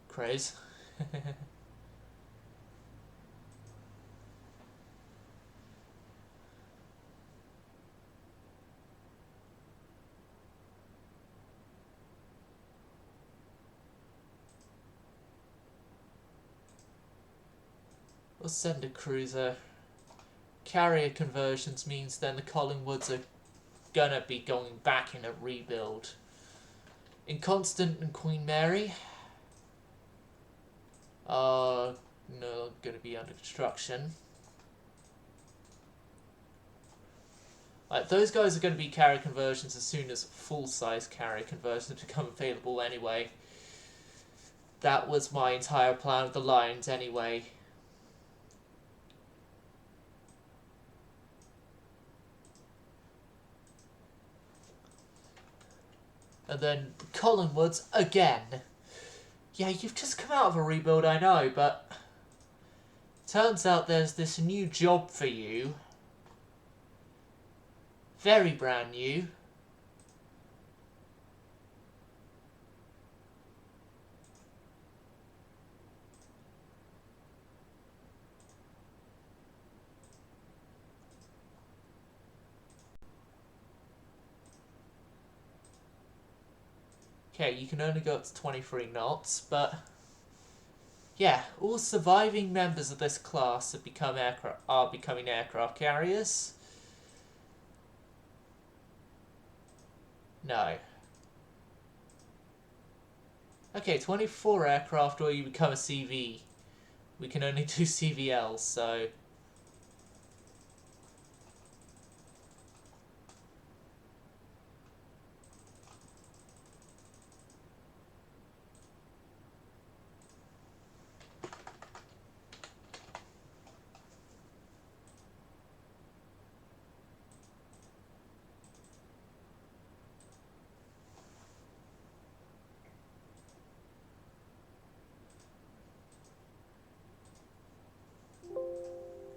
Craze. We'll send a cruiser. Carrier conversions means then the Collingwoods are gonna be going back in a rebuild. Inconstant and Queen Mary are no gonna be under construction. Like, those guys are going to be carrier conversions as soon as full-size carrier conversions become available anyway. That was my entire plan with the Lions anyway. And then Collingwoods again. Yeah, you've just come out of a rebuild, I know, but turns out there's this new job for you. Very brand new. Okay, you can only go up to 23 knots, but yeah, all surviving members of this class have are becoming aircraft carriers. No. Okay, 24 aircraft or you become a CV. We can only do CVLs, so...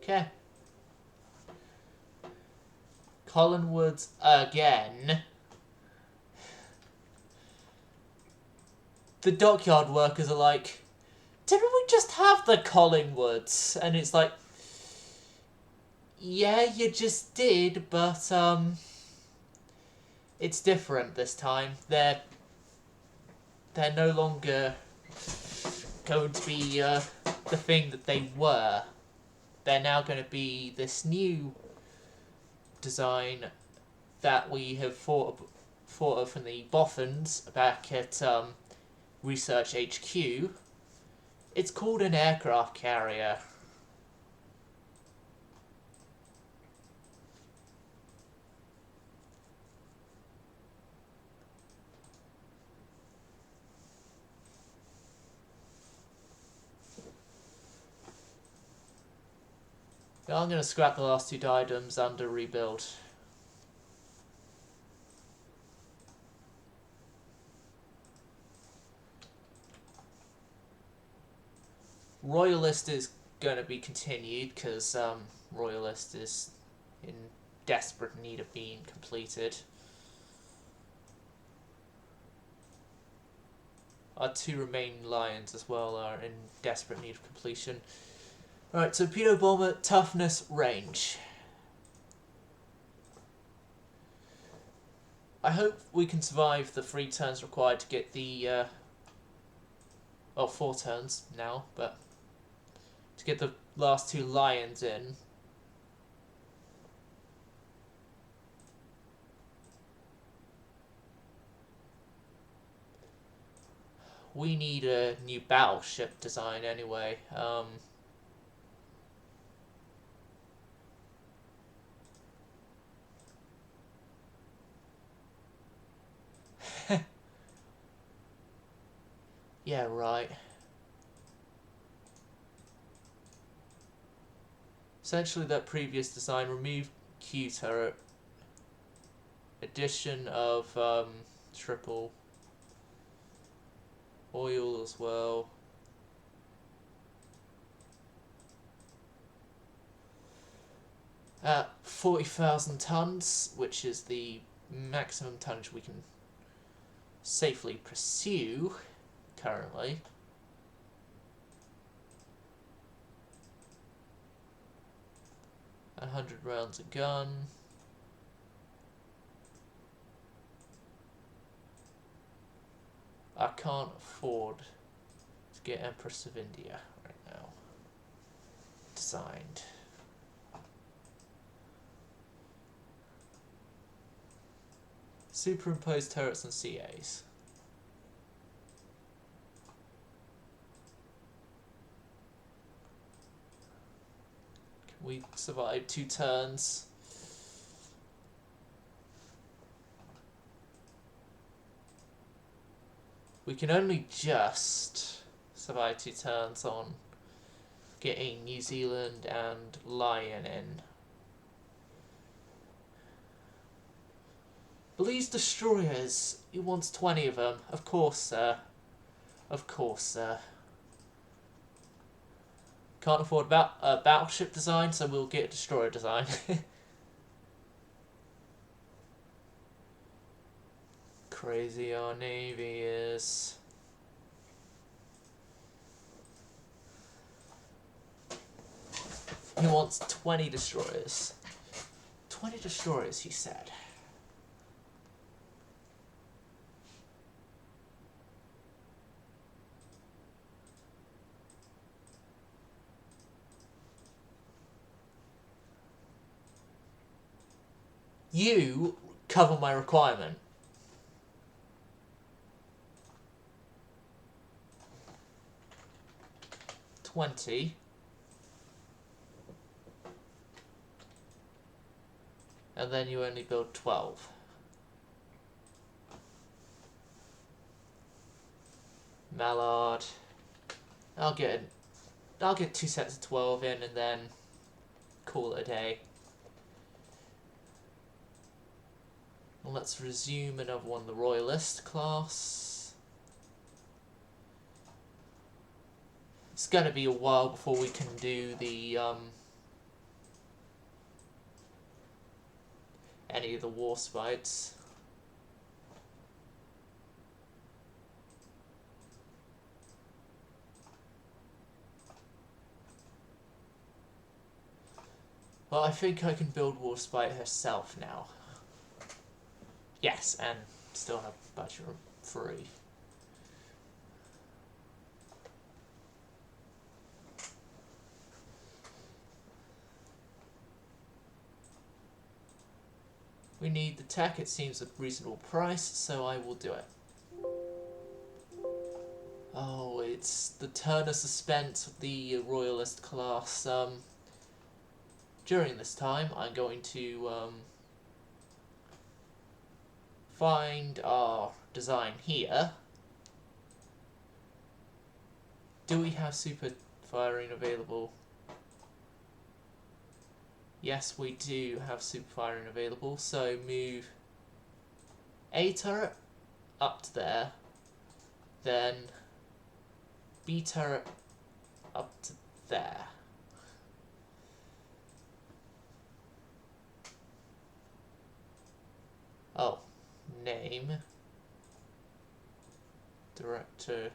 Okay. Collingwoods again. The dockyard workers are like, didn't we just have the Collingwoods? And it's like, yeah, you just did, but it's different this time. They're no longer going to be the thing that they were. They're now going to be this new design that we have thought of from the Boffins back at Research HQ. It's called an aircraft carrier. I'm going to scrap the last two diadems under rebuild. Royalist is going to be continued because Royalist is in desperate need of being completed. Our two remaining Lions as well are in desperate need of completion. Alright, torpedo bomber, toughness, range. I hope we can survive the 3 turns required to get the... well, 4 turns now, but... to get the last 2 Lions in. We need a new battleship design anyway. Yeah, right. Essentially, that previous design removed Q turret. Addition of triple oil as well. At 40,000 tons, which is the maximum tonnage we can safely pursue currently. A 100 rounds a gun. I can't afford to get Empress of India right now designed. Superimposed turrets and CAs. Can we survive 2 turns? We can only just survive 2 turns on getting New Zealand and Lion in. Belize destroyers. He wants 20 of them. Of course, sir. Of course, sir. Can't afford battleship design, so we'll get destroyer design. Crazy our navy is. He wants 20 destroyers. 20 destroyers, he said. You cover my requirement. $20. And then you only build 12. Mallard. I'll get 2 sets of 12 in and then call it a day. Let's resume another one, the Royalist class. It's gonna be a while before we can do the any of the war spites. Well, I think I can build Warspite herself now. Yes, and still have budget free. We need the tech. It seems a reasonable price, so I will do it. Oh, it's the turn of suspense with the Royalist class. During this time, I'm going to find our design here. Do we have super firing available? Yes, we do have super firing available, so move A turret up to there, then B turret up to there. Oh, name, director,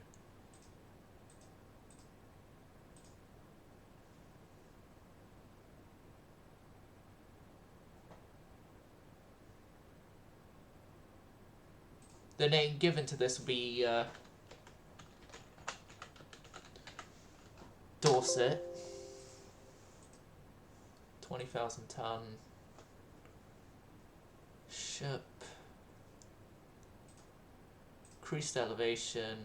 the name given to this will be Dorset, 20,000 ton ship, increased elevation,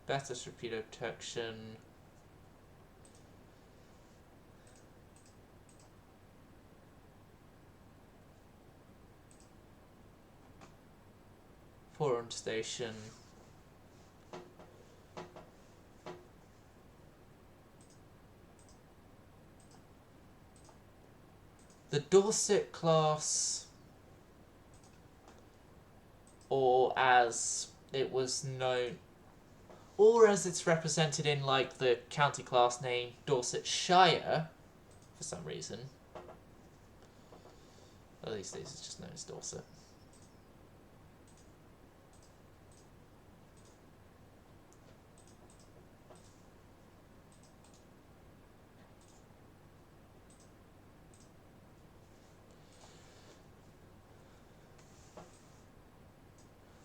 better torpedo protection, foreign station, the Dorset class, or as it was known, or as it's represented in like the county class name Dorsetshire, for some reason. At least these is just known as Dorset.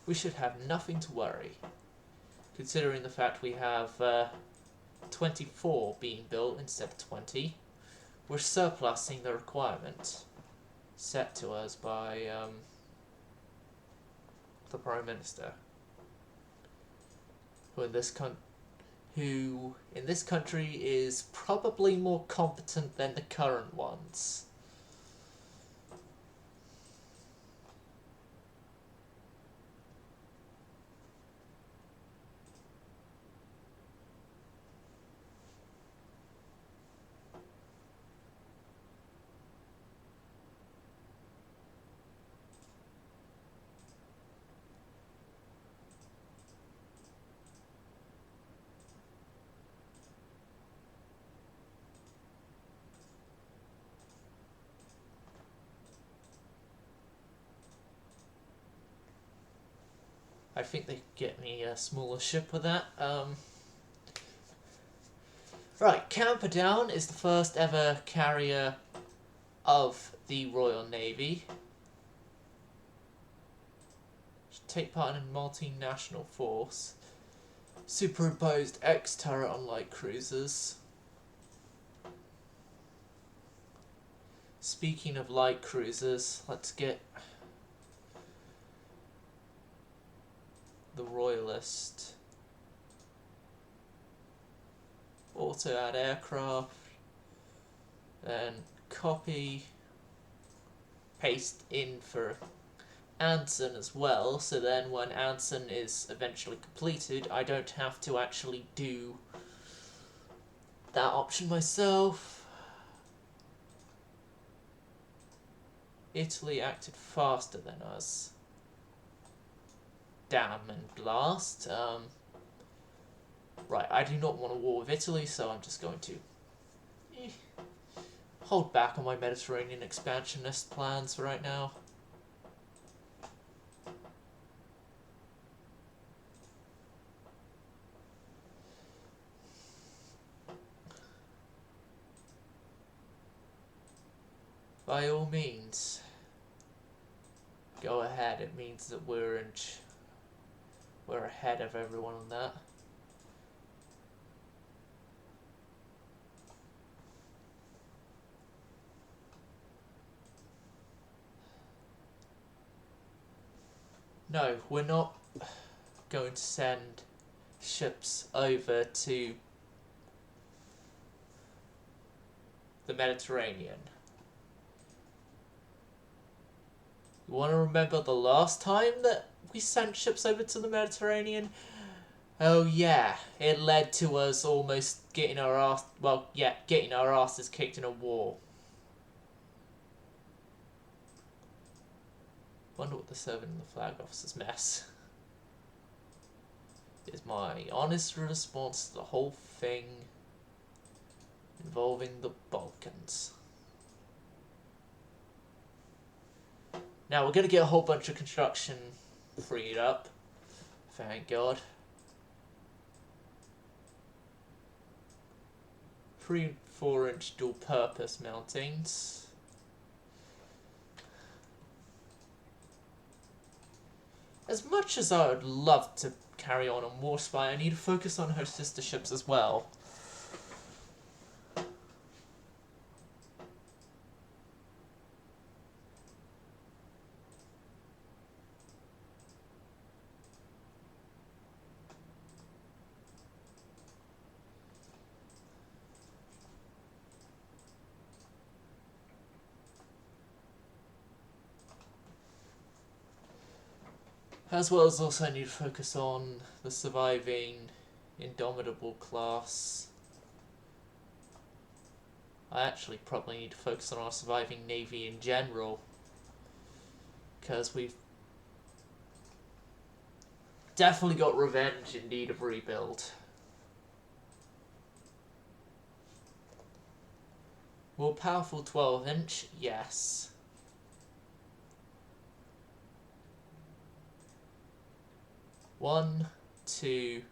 We should have nothing to worry, considering the fact we have 24 being built instead of 20. We're surplusing the requirement set to us by the Prime Minister, who in this country is probably more competent than the current ones. I think they could get me a smaller ship with that. Right, Camperdown is the first ever carrier of the Royal Navy. Should take part in a multinational force. Superimposed X turret on light cruisers. Speaking of light cruisers, let's get the Royalist. Auto add aircraft, then copy, paste in for Anson as well, so then when Anson is eventually completed, I don't have to actually do that option myself. Italy acted faster than us. Damn and blast. Right, I do not want a war with Italy, so I'm just going to hold back on my Mediterranean expansionist plans for right now. By all means, go ahead. It means that we're ahead of everyone on that. No, we're not going to send ships over to the Mediterranean. You want to remember the last time that we sent ships over to the Mediterranean? Oh yeah, it led to us almost getting our asses kicked in a war. Wonder what the servant and the flag officer's mess is my honest response to the whole thing involving the Balkans. Now we're going to get a whole bunch of construction freed up, thank God. 3 4-inch dual purpose mountings. As much as I would love to carry on Warspy, I need to focus on her sister ships as well. As well as also I need to focus on the surviving Indomitable class. I actually probably need to focus on our surviving Navy in general, because we've definitely got Revenge in need of rebuild. More powerful 12-inch? Yes. One, two,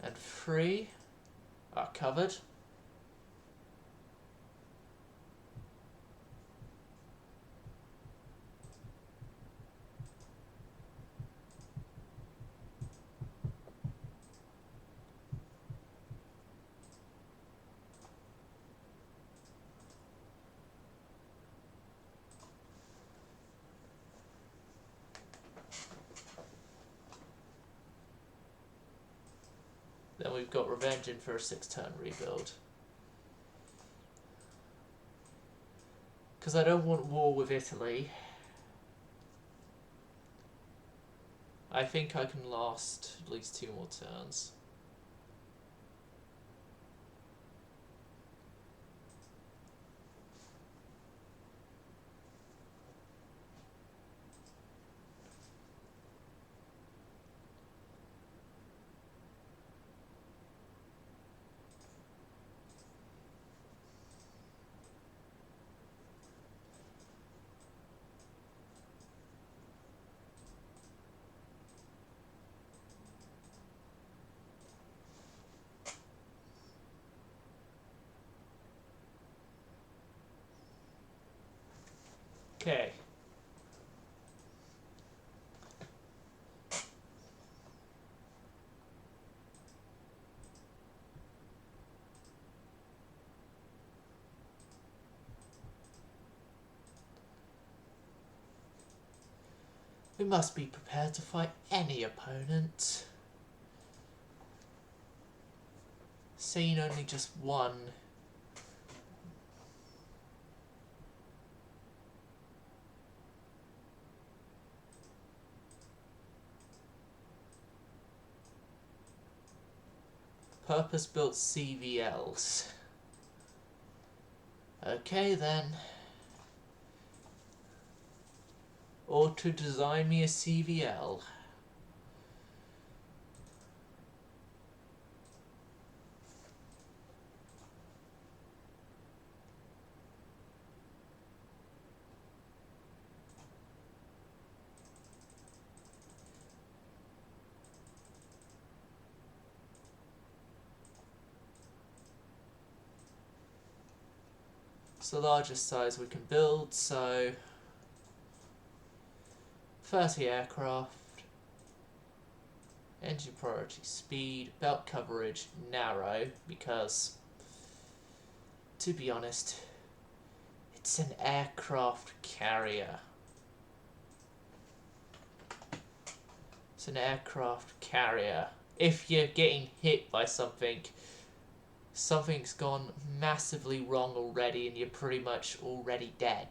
and three are covered. Then we've got Revenge in for a 6-turn rebuild. Because I don't want war with Italy. I think I can last at least 2 more turns. Okay. We must be prepared to fight any opponent. Seeing only just one. Purpose-built CVLs. Okay then. Or to design me a CVL. It's the largest size we can build, so 30 aircraft, engine priority speed, belt coverage narrow, because to be honest, it's an aircraft carrier. It's an aircraft carrier. If you're getting hit by something, something's gone massively wrong already and you're pretty much already dead.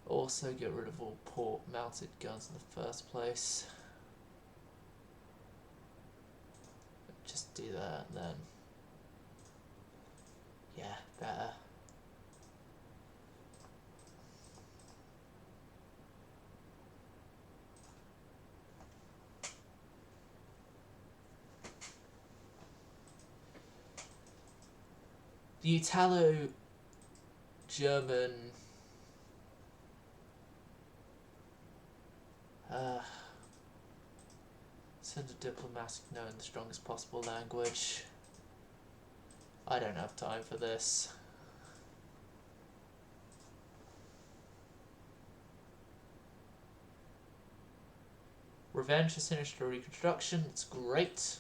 Also get rid of all port mounted guns in the first place. Just do that and then, yeah, better. The Italo-German send a diplomatic note in the strongest possible language. I don't have time for this. Revenge has finished a reconstruction. It's great.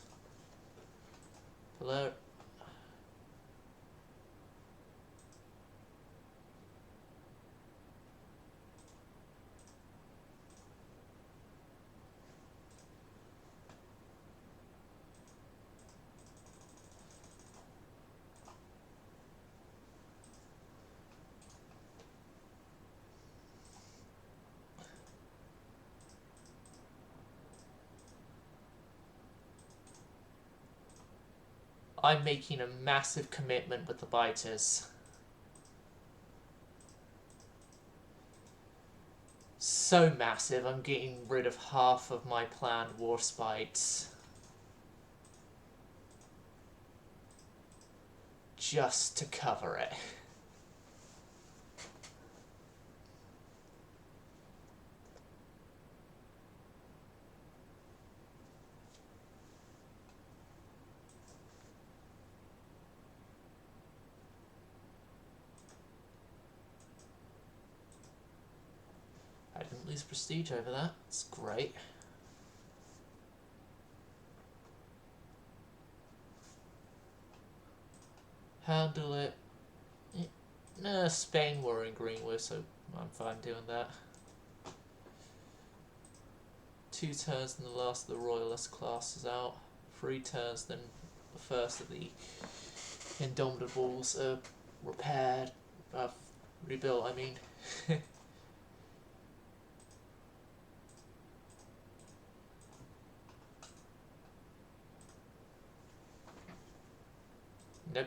Hello. I'm making a massive commitment with the biters. So massive, I'm getting rid of half of my planned war spites. Just to cover it. I didn't lose prestige over that. It's great. Handle it. Nah, Spain were in Greenwood, so I'm fine doing that. 2 turns and the last of the Royalist class is out. 3 turns, then the first of the Indomitables are repaired. Rebuilt, I mean. Nope.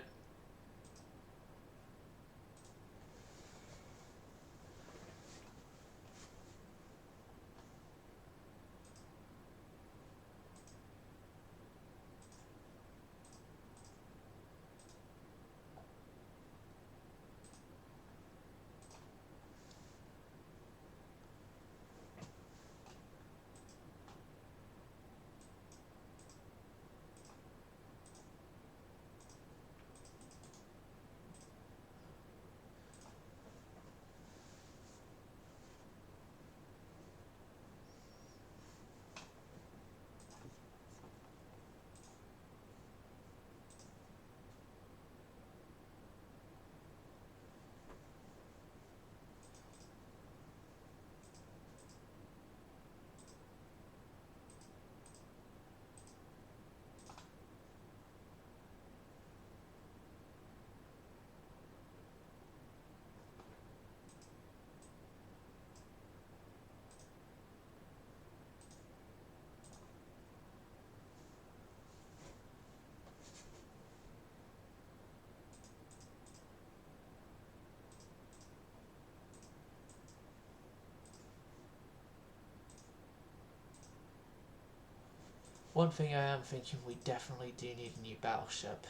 One thing I am thinking, we definitely do need a new battleship.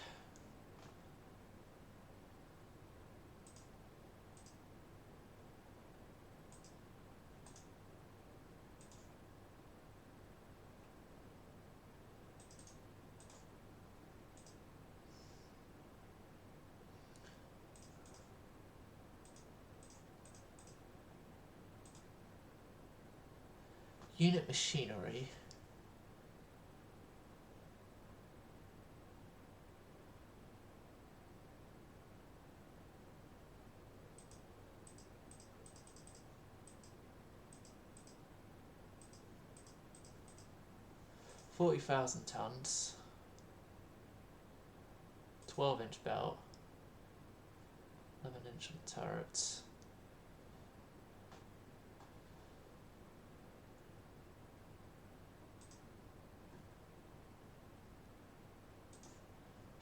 Unit machinery. $40,000 tons. 12-inch belt. 11-inch turrets.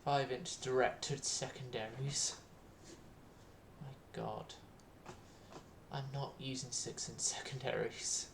Five-inch directed secondaries. My god. I'm not using 6-inch secondaries.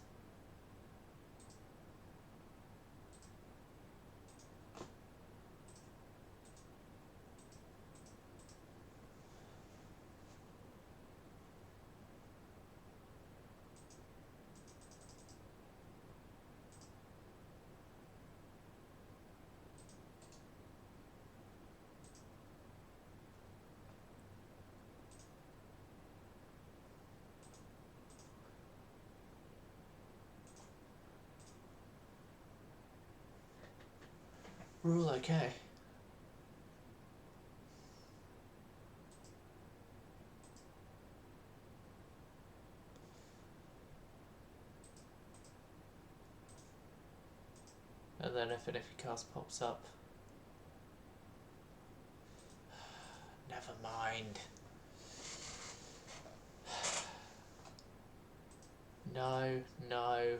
Rule okay. And then if an iffy cast pops up. Never mind. No, no.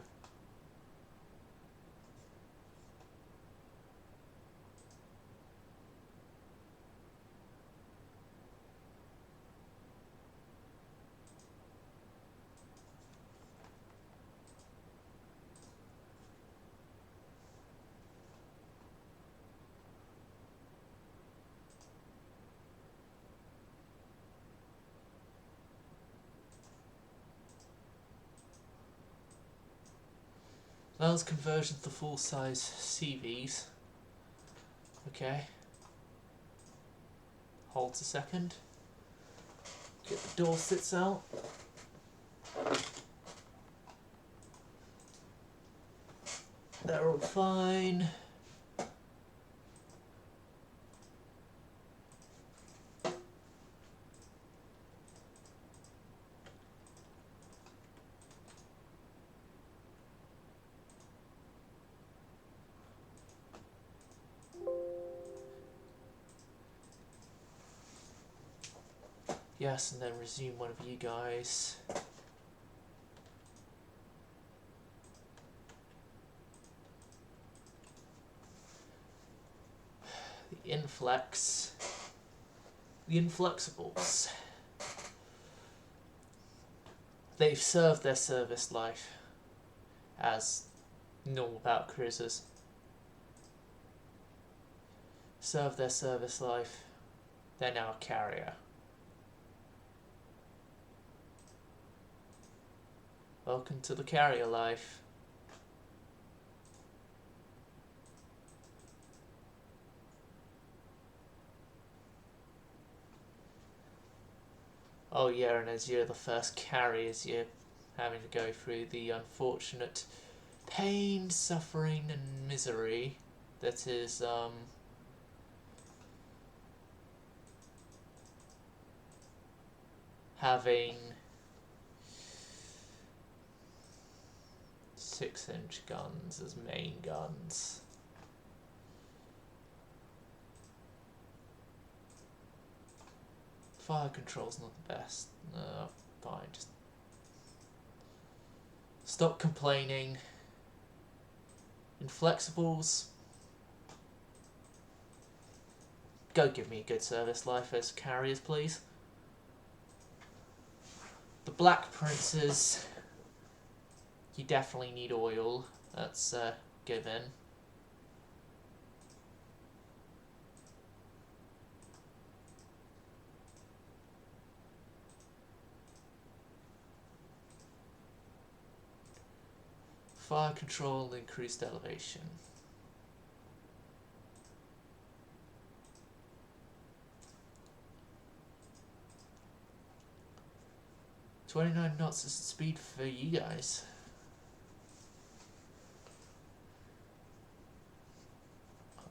Allows conversion to full-size CVs. Okay. Hold a second. Get the door sits out. They're all fine. Yes, and then resume one of you guys. The Inflex. The Inflexibles. They've served their service life as normal battle cruisers. Served their service life. They're now a carrier. Welcome to the carrier life. Oh yeah, and as you're the first carriers, you're having to go through the unfortunate pain, suffering, and misery that is, having 6-inch guns as main guns. Fire control's not the best. No, fine, just stop complaining. Inflexibles, go give me a good service life as carriers, please. The Black Princes, you definitely need oil, that's given. Fire control, increased elevation. "29 knots is the speed for you guys."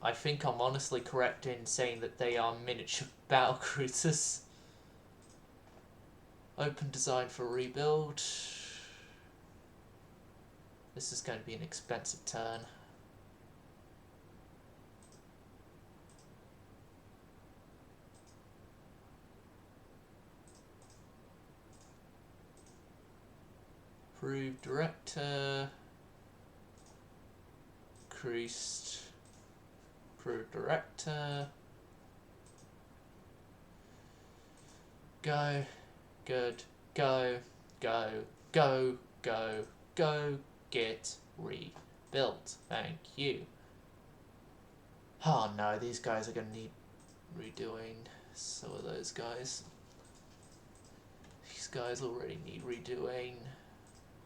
I think I'm honestly correct in saying that they are miniature battle cruisers. Open design for rebuild. This is going to be an expensive turn. Approved director. Increased. Approved director. Go. Good. Go. Go. Go. Go. Go. Get rebuilt. Thank you. Oh no, these guys are going to need redoing. So are those guys. These guys already need redoing.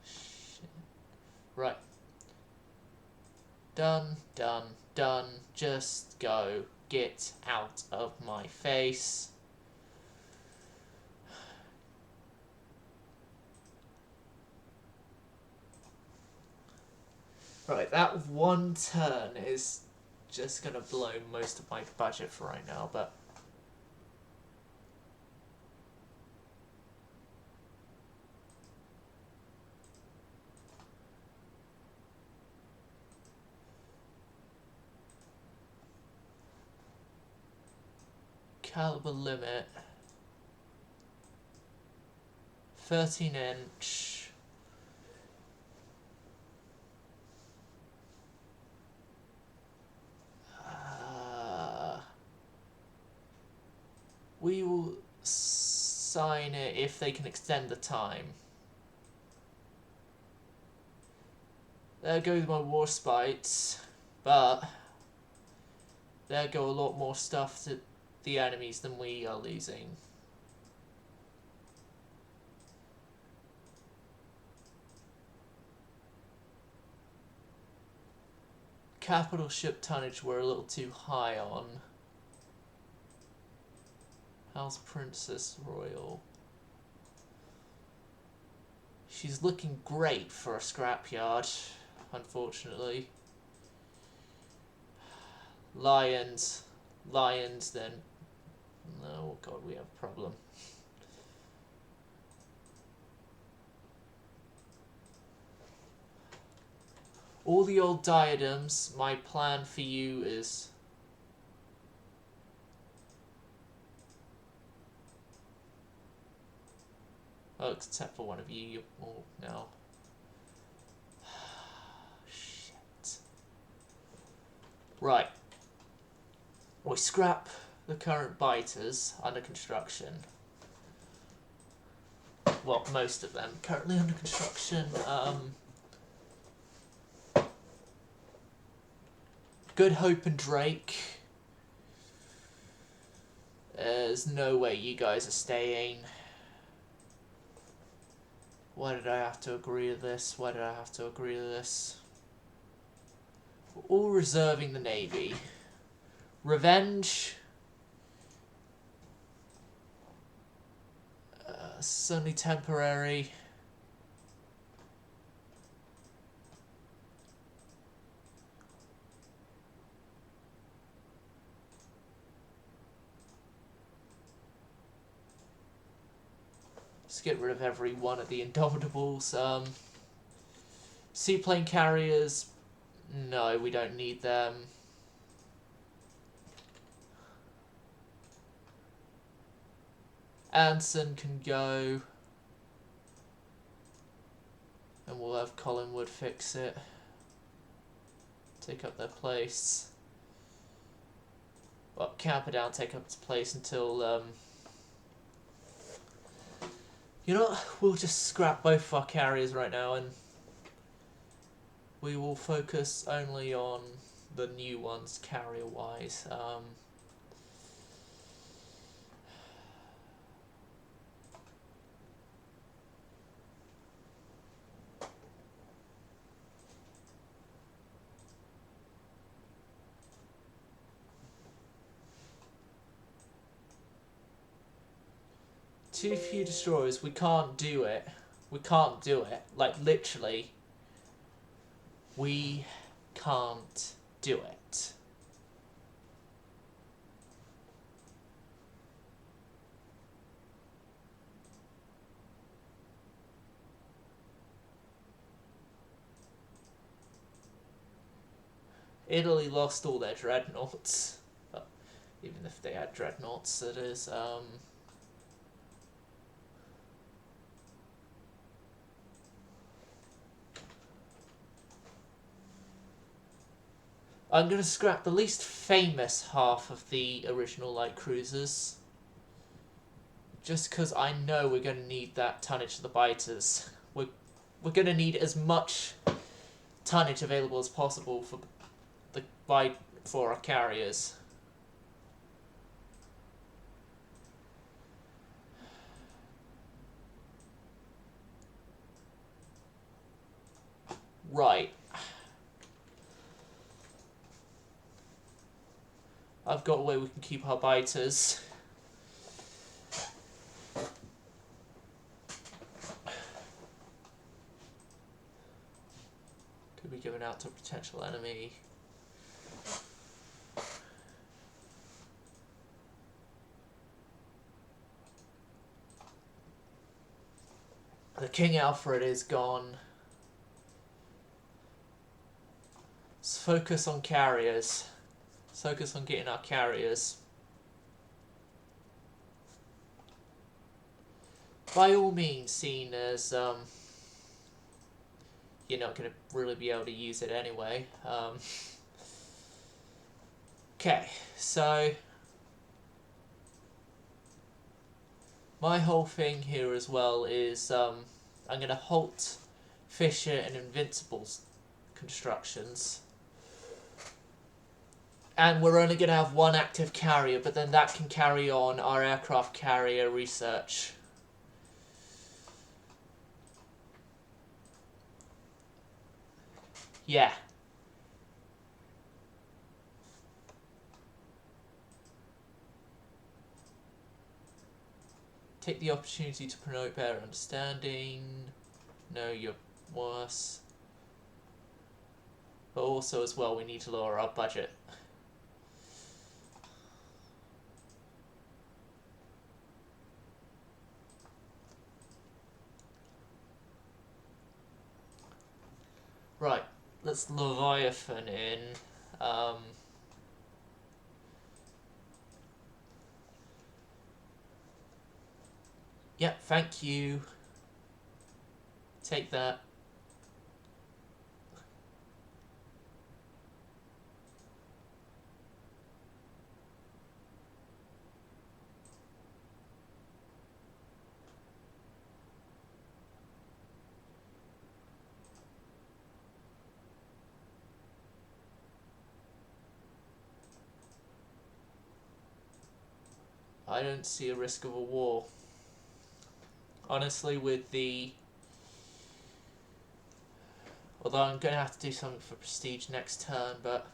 Shit. Right. Done, done, done. Just go. Get out of my face. Right, that one turn is just gonna blow most of my budget for right now, but caliber limit 13-inch. We will sign it if they can extend the time. There goes my war spites, but there go a lot more stuff to the enemies than we are losing. capital ship tonnage we're a little too high on. How's Princess Royal? She's looking great for a scrapyard, unfortunately. Lions, then. No, God, we have a problem. All the old diadems, my plan for you is... Oh, except for one of you, you're all now. Shit. Right. We scrap the current biters under construction. Well, most of them currently under construction. Good Hope and Drake. There's no way you guys are staying. Why did I have to agree to this? Why did I have to agree to this? We're all reserving the Navy. Revenge. It's only temporary. Let's get rid of every one of the Indomitables. Seaplane carriers. No, we don't need them. Anson can go. And we'll have Collingwood fix it. Take up their place. Well, Camperdown take up its place until... You know what? We'll just scrap both of our carriers right now and we will focus only on the new ones carrier-wise. Too few destroyers. We can't do it. We can't do it. Like, literally. We can't do it. Italy lost all their dreadnoughts. Well, even if they had dreadnoughts, that is, I'm going to scrap the least famous half of the original light cruisers. Just because I know we're going to need that tonnage of the biters. We're going to need as much tonnage available as possible for our carriers. Right. I've got a way we can keep our biters. Could be given out to a potential enemy. The King Alfred is gone. Let's focus on carriers. Let's focus on getting our carriers. By all means, seeing as you're not going to really be able to use it anyway. Okay, so my whole thing here as well is I'm going to halt Fisher and Invincible's constructions. And we're only going to have one active carrier, but then that can carry on our aircraft carrier research. Yeah. Take the opportunity to promote better understanding. Know your worth. But also as well, we need to lower our budget. Right, let's Leviathan in. Yep, thank you. Take that. I don't see a risk of a war. Honestly, with the... Although I'm going to have to do something for prestige next turn, but...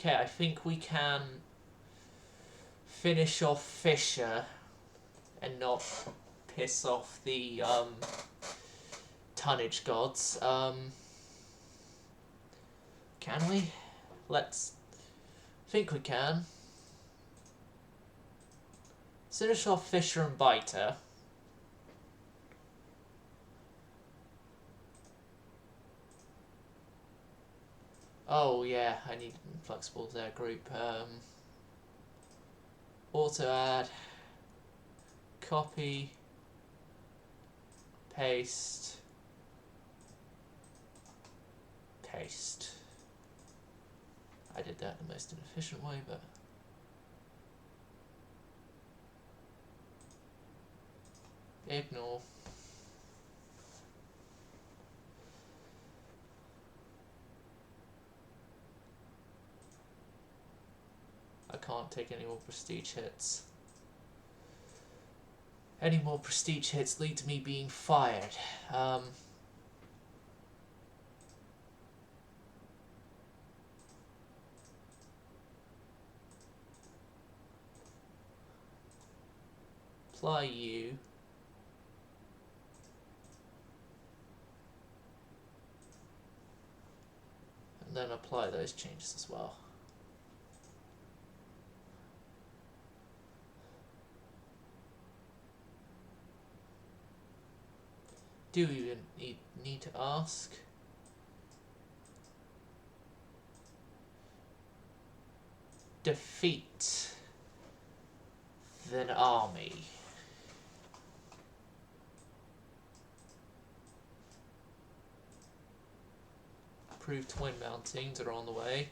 Okay, I think we can finish off Fisher and not piss off the tonnage gods. Can we? Let's think we can. Finish off Fisher and Biter. Oh yeah, I need flexible to their group. Auto add, copy, paste, paste. I did that the most inefficient way, but ignore. I can't take any more prestige hits. Any more prestige hits lead to me being fired. Apply you. And then apply those changes as well. Do you even need to ask? Defeat an army. Approved twin mountings are on the way.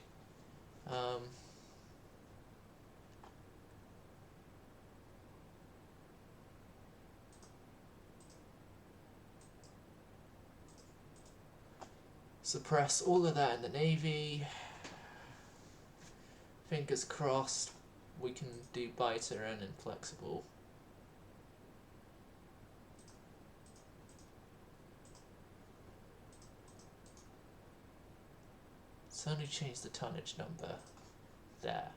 Suppress all of that in the Navy. Fingers crossed we can do Biter and Inflexible. Let's only change the tonnage number there.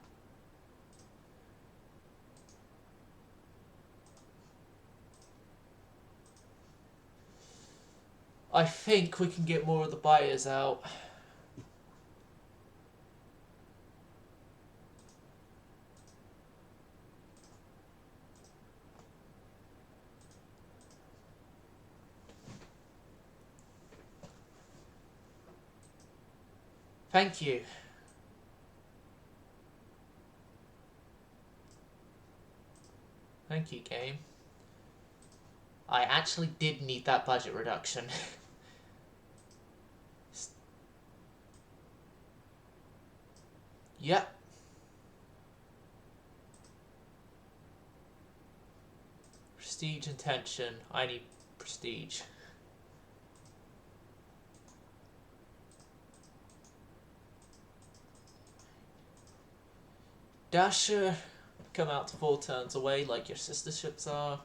I think we can get more of the buyers out. Thank you. Thank you, game. I actually did need that budget reduction. Yep. Prestige and tension. I need prestige. Dasher, come out to 4 turns away like your sister ships are.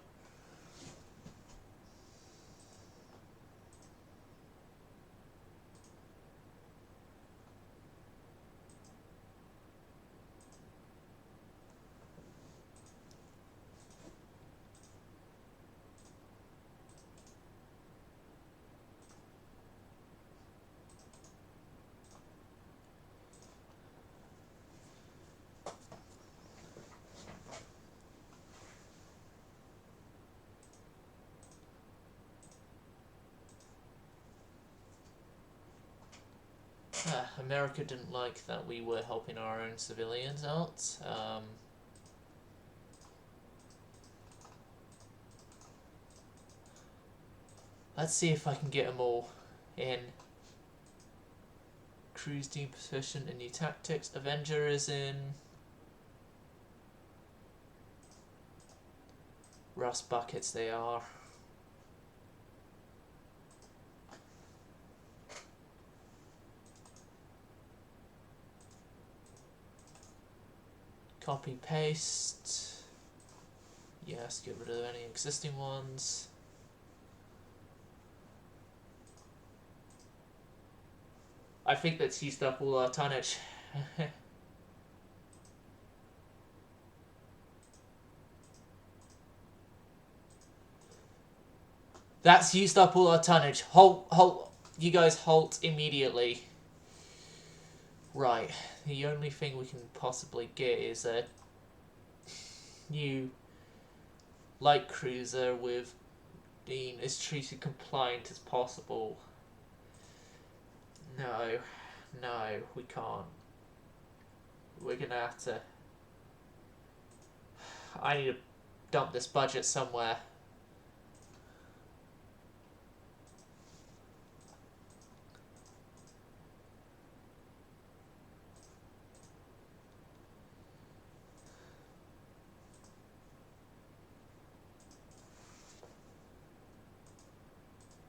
America didn't like that we were helping our own civilians out. Let's see if I can get them all in. Cruise team position and new tactics. Avenger is in. Rust buckets they are. Copy paste. Yes, get rid of any existing ones. I think that's used up all our tonnage. That's used up all our tonnage. Halt, you guys halt immediately. Right, the only thing we can possibly get is a new light cruiser with being as treated compliant as possible. No, we can't. We're gonna have to... I need to dump this budget somewhere.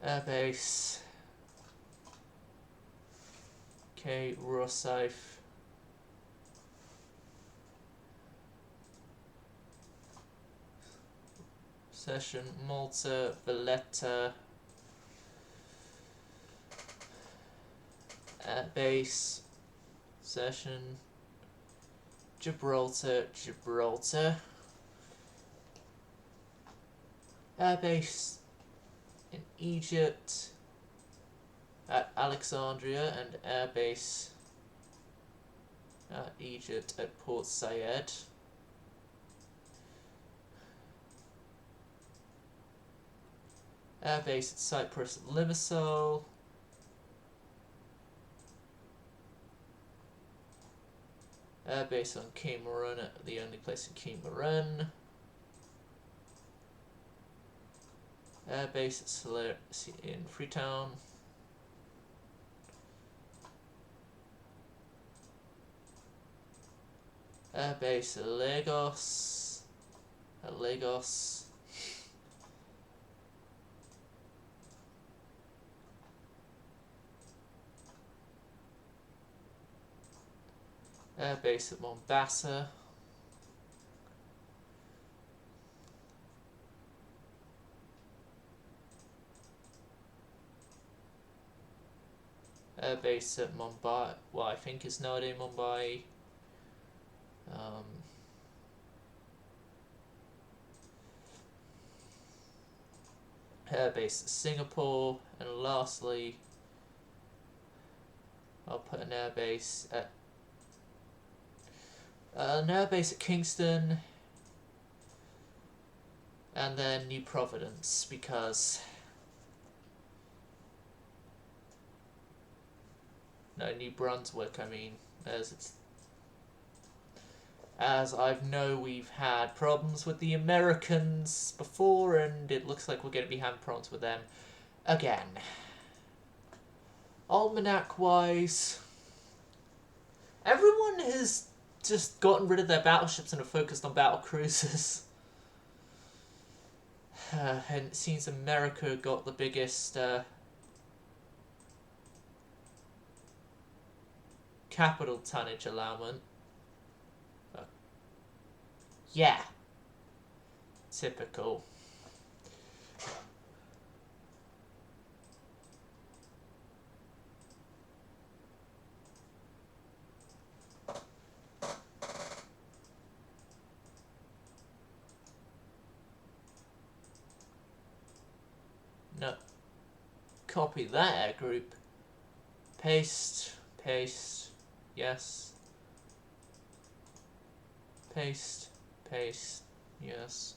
Airbase. Okay, Rosyth. Session, Malta, Valletta. Airbase. Session. Gibraltar. Airbase in Egypt at Alexandria and airbase at Egypt at Port Said. Airbase at Cyprus at Limassol. Airbase on Cameroon at the only place in Cameroon. Airbase in Freetown. Airbase at Lagos. Airbase at Mombasa. Airbase at Mumbai. Well, I think it's nowadays Mumbai. Airbase at Singapore, and lastly, I'll put an airbase at Kingston, and then New Providence, because no, New Brunswick. I mean, as I know we've had problems with the Americans before, and it looks like we're going to be having problems with them again. Almanac-wise, everyone has just gotten rid of their battleships and are focused on battle cruisers. And it seems America got the biggest capital tonnage allowance. Yeah. Typical. No. Copy that group. Paste. Paste. Yes. Paste. Paste. Yes.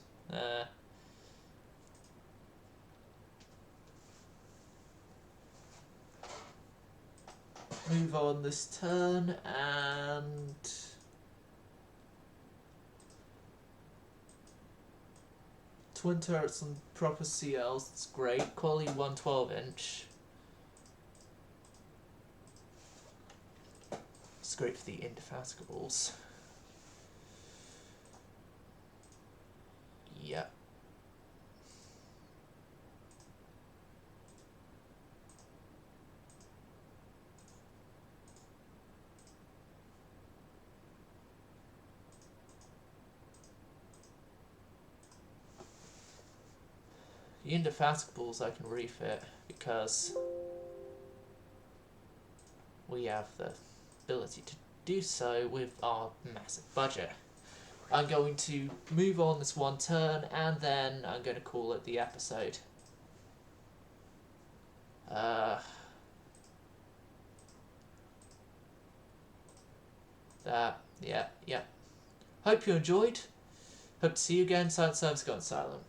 Move on this turn and twin turrets and proper CLs. That's great. Quality 112-inch. It's great for the Indefatigables. Yep. The Indefatigables I can refit because we have the ability to do so with our massive budget. I'm going to move on this one turn and then I'm going to call it the episode. Yeah. Hope you enjoyed. Hope to see you again. Silent Service Gone Silent.